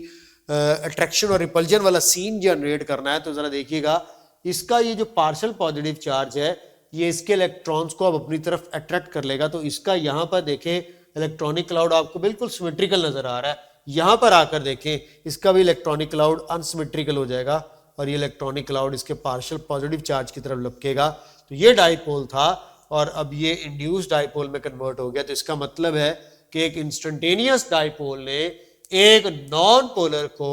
अट्रैक्शन और रिपल्जन वाला सीन जनरेट करना है, तो जरा देखिएगा, इसका ये जो पार्शियल पॉजिटिव चार्ज है, ये इसके इलेक्ट्रॉन्स को अब अपनी तरफ अट्रैक्ट कर लेगा। तो इसका यहाँ पर देखें, इलेक्ट्रॉनिक क्लाउड आपको बिल्कुल सिमेट्रिकल नजर आ रहा है। यहां पर आकर देखें, इसका भी इलेक्ट्रॉनिक क्लाउड अनसिमेट्रिकल हो जाएगा, और ये इलेक्ट्रॉनिक क्लाउड इसके पार्शियल पॉजिटिव चार्ज की तरफ लपकेगा। तो ये डाइपोल था, और अब ये इंड्यूस्ड डाइपोल में कन्वर्ट हो गया। तो इसका मतलब है कि एक इंस्टेंटेनियस डाइपोल ने एक नॉन पोलर को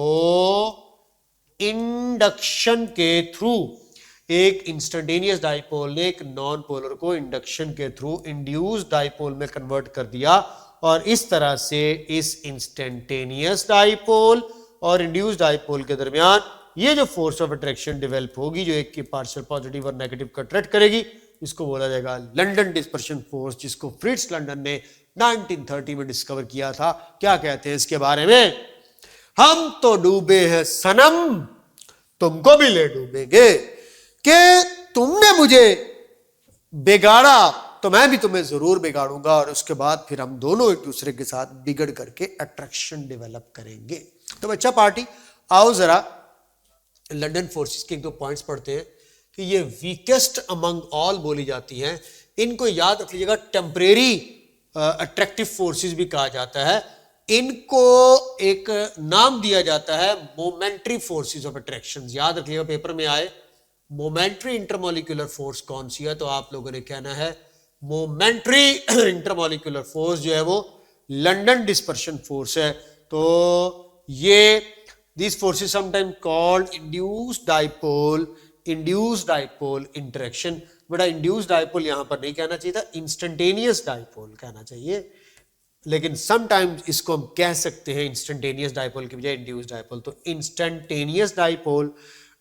इंडक्शन के थ्रू, एक इंस्टेंटेनियस डाइपोल ने एक नॉन पोलर को इंडक्शन के थ्रू इंड्यूस्ड डाइपोल में कन्वर्ट कर दिया, और इस तरह से इस इंस्टेंटेनियस डाइपोल और इंड्यूस्ड डाइपोल के दरमियान ये जो फोर्स ऑफ अट्रैक्शन डेवलप होगी, जो एक की पार्शियल पॉजिटिव और नेगेटिव को अट्रैक्ट करेगी, इसको बोला जाएगा लंदन डिस्पर्शन फोर्स, जिसको फ्रिट्ज लंदन ने 1930 में डिस्कवर किया था। क्या कहते हैं इसके बारे में? हम तो डूबे हैं सनम, तुमको भी ले डूबेंगे, कि तुमने मुझे बिगाड़ा तो मैं भी तुम्हें जरूर बिगाड़ूंगा, और उसके बाद फिर हम दोनों एक दूसरे के साथ बिगड़ करके अट्रैक्शन डेवलप करेंगे। तो बच्चा पार्टी, आओ जरा लंदन फोर्सेस के एक दो पॉइंट्स पढ़ते हैं कि ये वीकेस्ट अमंग ऑल बोली जाती हैं। इनको याद रख लीजिएगा, टेम्परेरी अट्रैक्टिव फोर्सेस भी कहा जाता है। इनको एक नाम दिया जाता है मोमेंट्री फोर्सेस ऑफ अट्रैक्शन। याद रखिएगा, पेपर में आए मोमेंट्री इंटरमोलिकुलर फोर्स कौन सी है, तो आप लोगों ने कहना है मोमेंट्री इंटरमोलिकुलर फोर्स जो है वो लंदन डिस्पर्शन फोर्स है। तो ये these forces sometimes called induced dipole interaction। बड़ा induced dipole यहां पर नहीं कहना चाहिए था, instantaneous dipole कहना चाहिए, लेकिन समटाइम्स इसको हम कह सकते हैं इंस्टेंटेनियस डाइपोल की बजाय इंड्यूस्ड डाइपोल। तो instantaneous dipole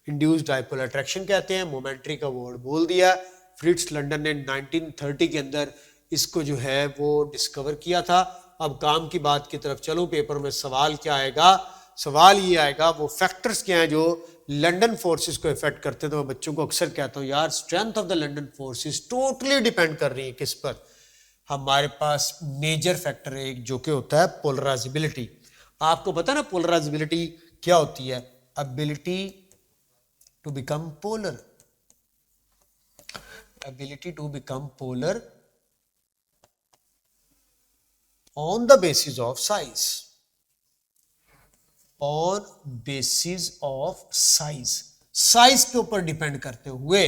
induced dipole attraction कहते हैं। मोमेंट्री का वर्ड बोल दिया। फ्रिट्ज लंदन ने 1930 के अंदर इसको जो है वो डिस्कवर किया था। अब काम की बात की तरफ चलूं, पेपर में सवाल क्या आएगा? सवाल ये आएगा वो फैक्टर्स क्या हैं जो लंदन फोर्सेस को इफेक्ट करते हैं। तो मैं बच्चों को अक्सर कहता हूं, यार strength of the London forces totally depend कर रही है किस पर? हमारे पास मेजर फैक्टर है एक जो कि होता है पोलराइजेबिलिटी। आपको पता है ना पोलराइजेबिलिटी क्या होती है? Ability to become polar, ability to become polar on the basis of size, on basis of size, size के ऊपर डिपेंड करते हुए।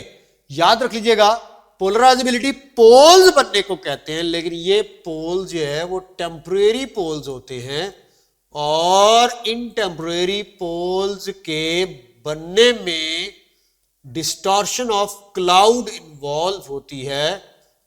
याद रख लीजिएगा, पोलराइजेबिलिटी पोल्स बनने को कहते हैं, लेकिन ये पोल जो है वो टेम्परेरी पोल्स होते हैं, और इन टेम्परेरी पोल्स के बनने में डिस्टॉर्शन ऑफ क्लाउड इन्वॉल्व होती है,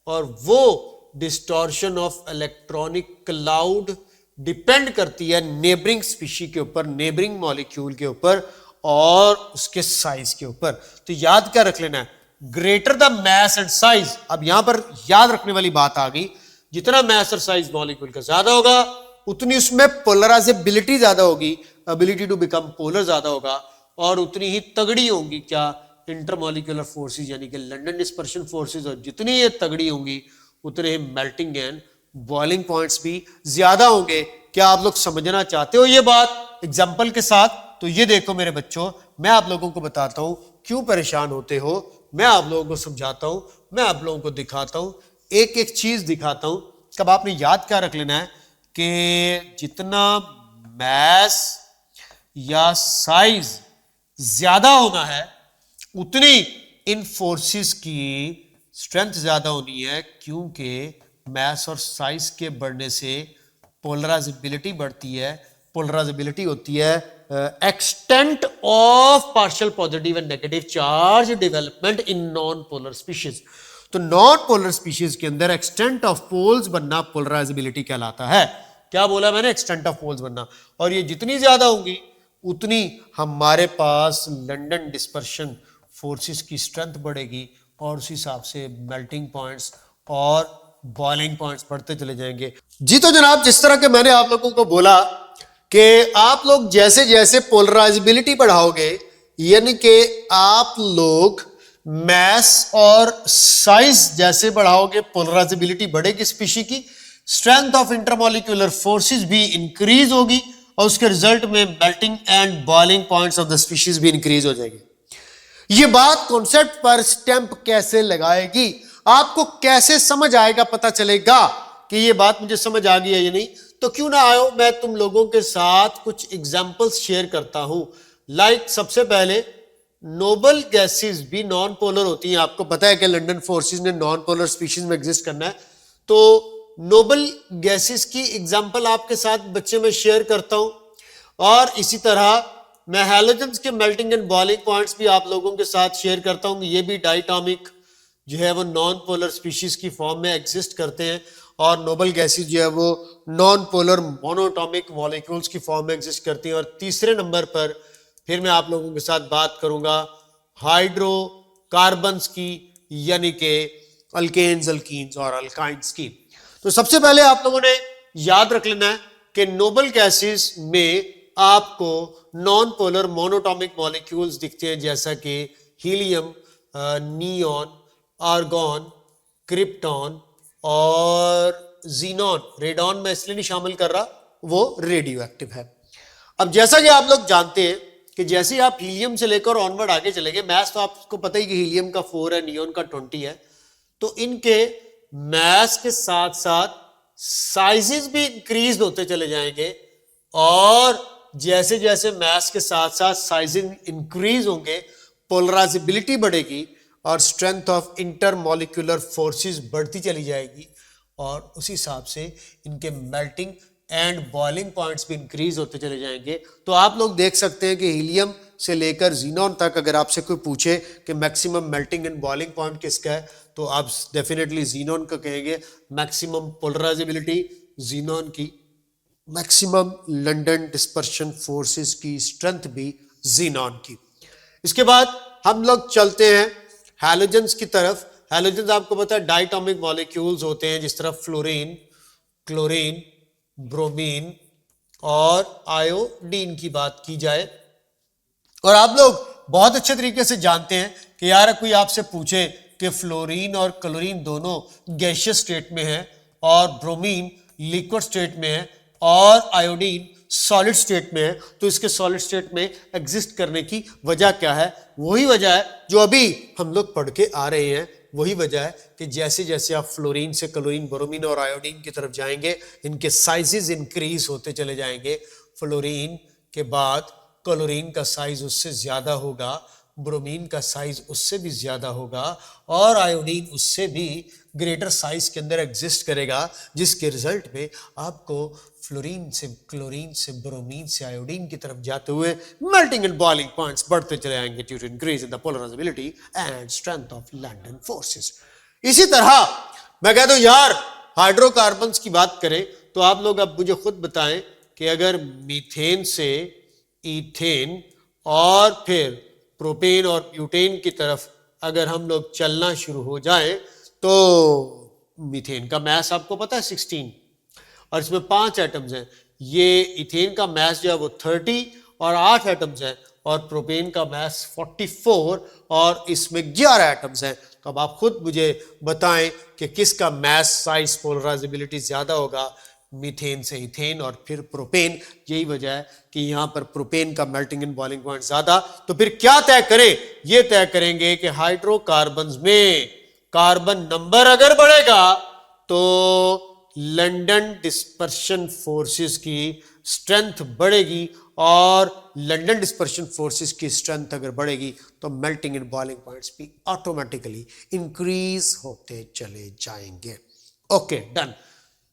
और वो distortion of electronic cloud depend करती है नेबरिंग स्पीशी के ऊपर, नेबरिंग मॉलिक्यूल के ऊपर और उसके साइज के ऊपर। तो याद क्या रख लेना है? Greater the mass and size. अब यहां पर याद रखने वाली बात आ गई, जितना मैस और साइज मॉलिक्यूल का ज्यादा होगा उतनी उसमें पोलराइजेबिलिटी ज्यादा होगी, एबिलिटी टू बिकम पोलर ज्यादा होगा, और उतनी ही तगड़ी होंगी क्या? इंटरमॉलिक्यूलर फोर्सेस यानी कि लंदन डिस्पर्शन फोर्सेस। और जितनी ये तगड़ी होंगी उतने ही मेल्टिंग एंड बॉइलिंग पॉइंट्स भी ज्यादा होंगे। क्या आप लोग समझना चाहते हो ये बात एग्जाम्पल के साथ? तो ये देखो मेरे बच्चों, मैं आप लोगों को बताता हूं क्यों परेशान होते हो, मैं आप लोगों को समझाता हूं, मैं आप लोगों को दिखाता हूं, एक एक चीज दिखाता हूं। कब आपने याद क्या रख लेना है कि जितना मैस या साइज ज्यादा होना है उतनी इन फोर्सेस की स्ट्रेंथ ज्यादा होनी है, क्योंकि मैस और साइज के बढ़ने से पोलराइजेबिलिटी बढ़ती है। पोलराइजेबिलिटी होती है extent of partial positive and negative charge development in non polar species. तो नॉन पोलर स्पीशीज के अंदर एक्सटेंट ऑफ पोल्स बनना पोलराइजेबिलिटी कहलाता है। क्या बोला मैंने? एक्सटेंट ऑफ पोल्स बनना। और ये जितनी ज्यादा होंगी उतनी हमारे पास लंदन डिस्पर्शन फोर्सेस की स्ट्रेंथ बढ़ेगी, और उस हिसाब से मेल्टिंग पॉइंट्स और बॉइलिंग पॉइंट्स बढ़ते चले जाएंगे। जी तो जनाब, जिस तरह के मैंने आप लोगों को बोला कि आप लोग जैसे जैसे पोलराइजेबिलिटी बढ़ाओगे, यानी कि आप लोग मैस और साइज जैसे बढ़ाओगे, पोलराइजेबिलिटी बढ़ेगी स्पीशी की, स्ट्रेंथ ऑफ इंटरमॉलिक्यूलर फोर्सेस भी इंक्रीज होगी, और उसके रिजल्ट में melting and boiling points of the species भी इंक्रीज हो जाएगी। ये बात कॉन्सेप्ट पर स्टैंप कैसे लगाएगी, आपको कैसे समझ आएगा, पता चलेगा कि ये बात मुझे समझ आ गई है या नहीं? तो क्यों ना आयो, मैं तुम लोगों के साथ कुछ एग्जांपल्स शेयर करता हूं। लाइक सबसे पहले नोबल गैसेस भी नॉन पोलर होती हैं। आपको पता है कि लंदन फोर्सेस ने नॉन पोलर स्पीशीज में एग्जिस्ट करना है। तो नोबल गैसेस की एग्जांपल आपके साथ बच्चे में शेयर करता हूं, और इसी तरह मैं हैलोजेंस के मेल्टिंग एंड बॉइलिंग पॉइंट्स भी आप लोगों के साथ शेयर करता हूं। ये भी डाइटॉमिक जो है वो नॉन पोलर स्पीशीज की फॉर्म में एग्जिस्ट करते हैं, और नोबल गैसेस जो है वो नॉन पोलर मोनोटॉमिक मॉलिक्यूल्स की फॉर्म में एग्जिस्ट करती हैं। और तीसरे नंबर पर फिर मैं आप लोगों के साथ बात करूंगा हाइड्रोकार्बन्स की, यानी कि अल्केन्स, अल्कीन्स और अल्काइंस की। तो सबसे पहले आप लोगों ने याद रख लेना है कि नोबल गैसेस में आपको नॉन पोलर मोनोटॉमिक मॉलिक्यूल्स दिखते हैं, जैसा कि हीलियम, नियॉन, आर्गॉन, क्रिप्टॉन और जीनॉन। रेडॉन मैं इसलिए नहीं शामिल कर रहा, वो रेडियो एक्टिव है। अब जैसा कि आप लोग जानते हैं कि जैसे आप हीलियम से लेकर ऑनवर्ड आगे चलेंगे, मैथ तो आपको पता ही कि हीलियम का 4 है, नियॉन का 20 है, तो इनके मैथ के साथ साथ साइजेस भी इंक्रीज होते चले जाएंगे, और जैसे जैसे मैथ के साथ साथ साइजेस इंक्रीज होंगे, पोलराइजेबिलिटी बढ़ेगी और स्ट्रेंथ ऑफ इंटरमॉलिक्यूलर फोर्सेस बढ़ती चली जाएगी, और उसी हिसाब से इनके मेल्टिंग एंड बॉइलिंग पॉइंट्स भी इंक्रीज होते चले जाएंगे। तो आप लोग देख सकते हैं कि हीलियम से लेकर जीनॉन तक अगर आपसे कोई पूछे कि maximum melting and boiling point किसका है, तो आप डेफिनेटली जीनॉन का कहेंगे। मैक्सिमम पोलराइजेबिलिटी जीनॉन की, मैक्सिमम लंडन डिस्पर्शन फोर्सेस की स्ट्रेंथ भी जीनॉन की। इसके बाद हम लोग चलते हैं हैलोजेंस की तरफ। हैलोजेंस आपको पता है डाइटॉमिक मॉलिक्यूल्स होते हैं, जिस तरह फ्लोरीन, क्लोरीन, ब्रोमीन और आयोडीन की बात की जाए। और आप लोग बहुत अच्छे तरीके से जानते हैं कि यार कोई आपसे पूछे कि फ्लोरीन और क्लोरीन दोनों गैसियस स्टेट में है, और ब्रोमीन लिक्विड स्टेट में है, और आयोडीन सॉलिड स्टेट में है, तो इसके सॉलिड स्टेट में एग्जिस्ट करने की वजह क्या है? वही वजह है जो अभी हम लोग पढ़ के आ रहे हैं। वही वजह है कि जैसे जैसे आप फ्लोरीन से क्लोरीन, ब्रोमीन और आयोडीन की तरफ जाएंगे, इनके साइजेस इंक्रीज होते चले जाएंगे। फ्लोरीन के बाद क्लोरीन का साइज उससे ज्यादा होगा, ब्रोमीन का साइज उससे भी ज्यादा होगा, और आयोडीन उससे भी ग्रेटर साइज के अंदर एग्जिस्ट करेगा, जिसके रिजल्ट में आपको फ्लोरीन से, क्लोरीन से, ब्रोमीन से आयोडीन की तरफ जाते हुए मेल्टिंग एंड बॉइलिंग पॉइंट्स बढ़ते चले जाएंगे due to increase in the polarisability and strength of London forces. इसी तरह मैं कहता हूं यार हाइड्रोकार्बन्स की बात करें तो आप लोग अब मुझे खुद बताएं कि अगर मीथेन से ईथेन और फिर प्रोपेन और ब्यूटेन की तरफ अगर हम लोग चलना शुरू हो जाए, तो मीथेन का मास आपको पता है 16, और इसमें 5 एटम्स हैं। ये इथेन का मास जो है वो 30 और 8 एटम्स हैं, और प्रोपेन का मास 44 और इसमें 11 एटम्स हैं। तो अब आप खुद मुझे बताएं कि किसका मास साइज पोलराइजेबिलिटी ज्यादा होगा, मीथेन से इथेन और फिर प्रोपेन। यही वजह है कि यहां पर प्रोपेन का मेल्टिंग एंड बॉइलिंग पॉइंट ज्यादा। तो फिर क्या तय करें? ये तय करेंगे कि हाइड्रोकार्बन्स में कार्बन नंबर अगर बढ़ेगा तो लंदन डिस्पर्शन फोर्सेस की स्ट्रेंथ बढ़ेगी, और लंदन डिस्पर्शन फोर्सेस की स्ट्रेंथ अगर बढ़ेगी तो मेल्टिंग एंड बॉइलिंग पॉइंट्स भी ऑटोमेटिकली इंक्रीज होते चले जाएंगे। Okay, done.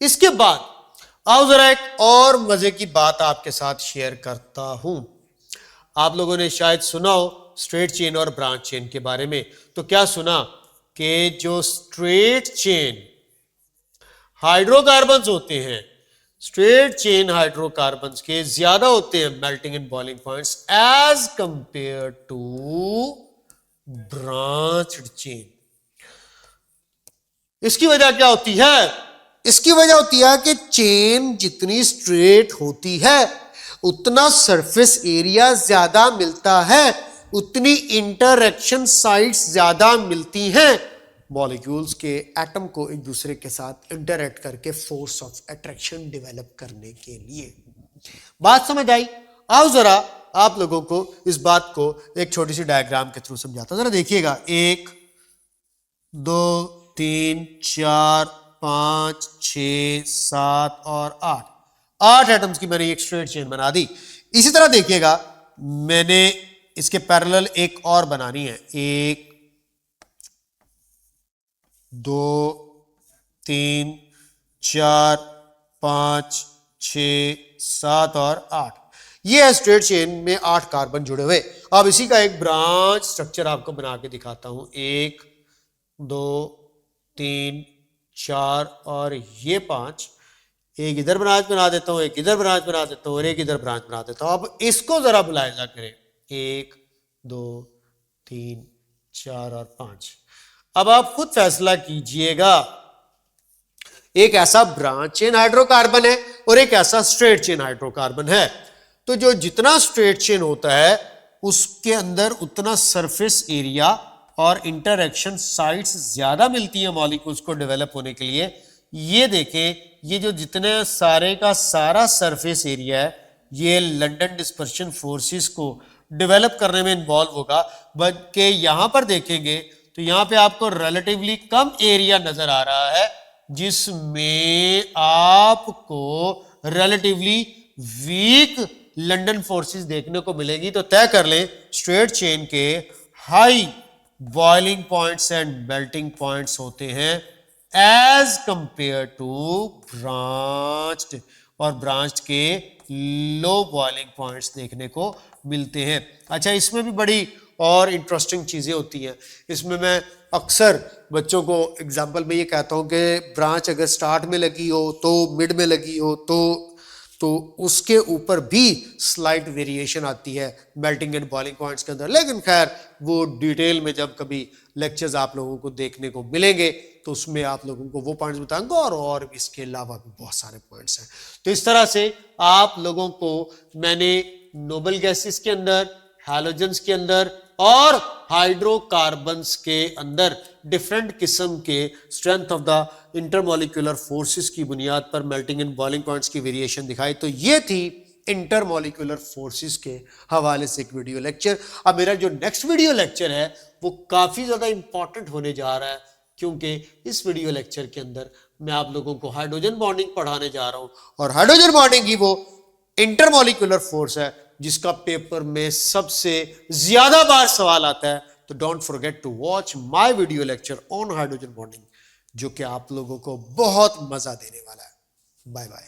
इसके बाद आओ जरा एक और मजे की बात आपके साथ शेयर करता हूं। आप लोगों ने शायद सुना हो स्ट्रेट चेन और ब्रांच चेन के बारे में। तो क्या सुना कि जो स्ट्रेट चेन हाइड्रोकार्बन्स होते हैं, स्ट्रेट चेन हाइड्रोकार्बन्स के ज्यादा होते हैं melting and boiling points as compare to branched chain. इसकी वजह क्या होती है? इसकी वजह होती है कि चेन जितनी स्ट्रेट होती है उतना सरफेस एरिया ज्यादा मिलता है, उतनी इंटरएक्शन साइट्स ज्यादा मिलती हैं मॉलिक्यूल्स के एटम को एक दूसरे के साथ इंटरैक्ट करके फोर्स ऑफ अट्रैक्शन डेवलप करने के लिए। बात समझ आई? आओ जरा आप लोगों को इस बात को एक छोटी सी डायग्राम के थ्रू समझाता हूं। जरा देखिएगा, 1 2 3 4 5 6 7 और 8 एटम्स की मैंने एक स्ट्रेट चेन बना दी। इसी तरह देखिएगा, मैंने इसके पैरेलल एक और बनानी है, 1 2 3 4 5 6 7 और 8। ये है स्ट्रेट चेन में 8 कार्बन जुड़े हुए। अब इसी का एक ब्रांच स्ट्रक्चर आपको बना के दिखाता हूं। 1 2 3 4 और ये 5। एक इधर ब्रांच बना देता हूं, एक इधर ब्रांच बना देता हूं और एक इधर ब्रांच बना देता हूं। अब इसको जरा बुलाया करें, 1 2 3 4 और 5। अब आप खुद फैसला कीजिएगा एक ऐसा ब्रांच चेन हाइड्रोकार्बन है और एक ऐसा स्ट्रेट चेन हाइड्रोकार्बन है। तो जो जितना स्ट्रेट चेन होता है उसके अंदर उतना सरफेस एरिया और इंटरएक्शन साइट्स ज्यादा मिलती हैं मॉलिक्यूल्स को डेवलप होने के लिए। ये देखें, ये जो जितने सारे का सारा सरफेस एरिया है ये लंदन डिस्पर्शन फोर्सेस को डेवलप करने में इन्वॉल्व होगा। बल्कि यहां पर देखेंगे तो यहां पे आपको रिलेटिवली कम एरिया नजर आ रहा है जिसमें आपको रिलेटिवली वीक लंदन फोर्सेस देखने को मिलेगी। तो तय कर लें स्ट्रेट चेन के high boiling points and melting points होते हैं एज कंपेयर टू ब्रांच्ड, और ब्रांच के लो बॉइलिंग पॉइंट्स देखने को मिलते हैं। अच्छा, इसमें भी बड़ी और इंटरेस्टिंग चीजें होती हैं। इसमें मैं अक्सर बच्चों को एग्जाम्पल में ये कहता हूं कि ब्रांच अगर स्टार्ट में लगी हो तो मिड में लगी हो तो उसके ऊपर भी स्लाइट वेरिएशन आती है मेल्टिंग एंड बॉइलिंग पॉइंट्स के अंदर। लेकिन खैर वो डिटेल में जब कभी लेक्चर्स आप लोगों को देखने को मिलेंगे तो उसमें आप लोगों को वो पॉइंट्स बताऊंगा और इसके अलावा भी बहुत सारे पॉइंट्स हैं। तो इस तरह से आप लोगों को मैंने नोबल गैसेस के अंदर, हैलोजेंस के अंदर और हाइड्रोकार्बन्स के अंदर डिफरेंट किस्म के strength of the intermolecular forces की बुनियाद पर मेल्टिंग एंड बॉइलिंग पॉइंट्स की वेरिएशन दिखाई। तो ये थी इंटरमॉलिक्यूलर फोर्सेस के हवाले से एक वीडियो लेक्चर। अब मेरा जो नेक्स्ट वीडियो लेक्चर है वो काफी ज्यादा इंपॉर्टेंट होने जा रहा है, क्योंकि इस वीडियो लेक्चर के अंदर मैं आप लोगों को हाइड्रोजन बॉन्डिंग पढ़ाने जा रहा हूं। और हाइड्रोजन बॉन्डिंग ही वो इंटरमॉलिक्यूलर फोर्स है जिसका पेपर में सबसे ज्यादा बार सवाल आता है। तो don't forget to watch my video lecture on hydrogen bonding, जो कि आप लोगों को बहुत मजा देने वाला है। Bye bye.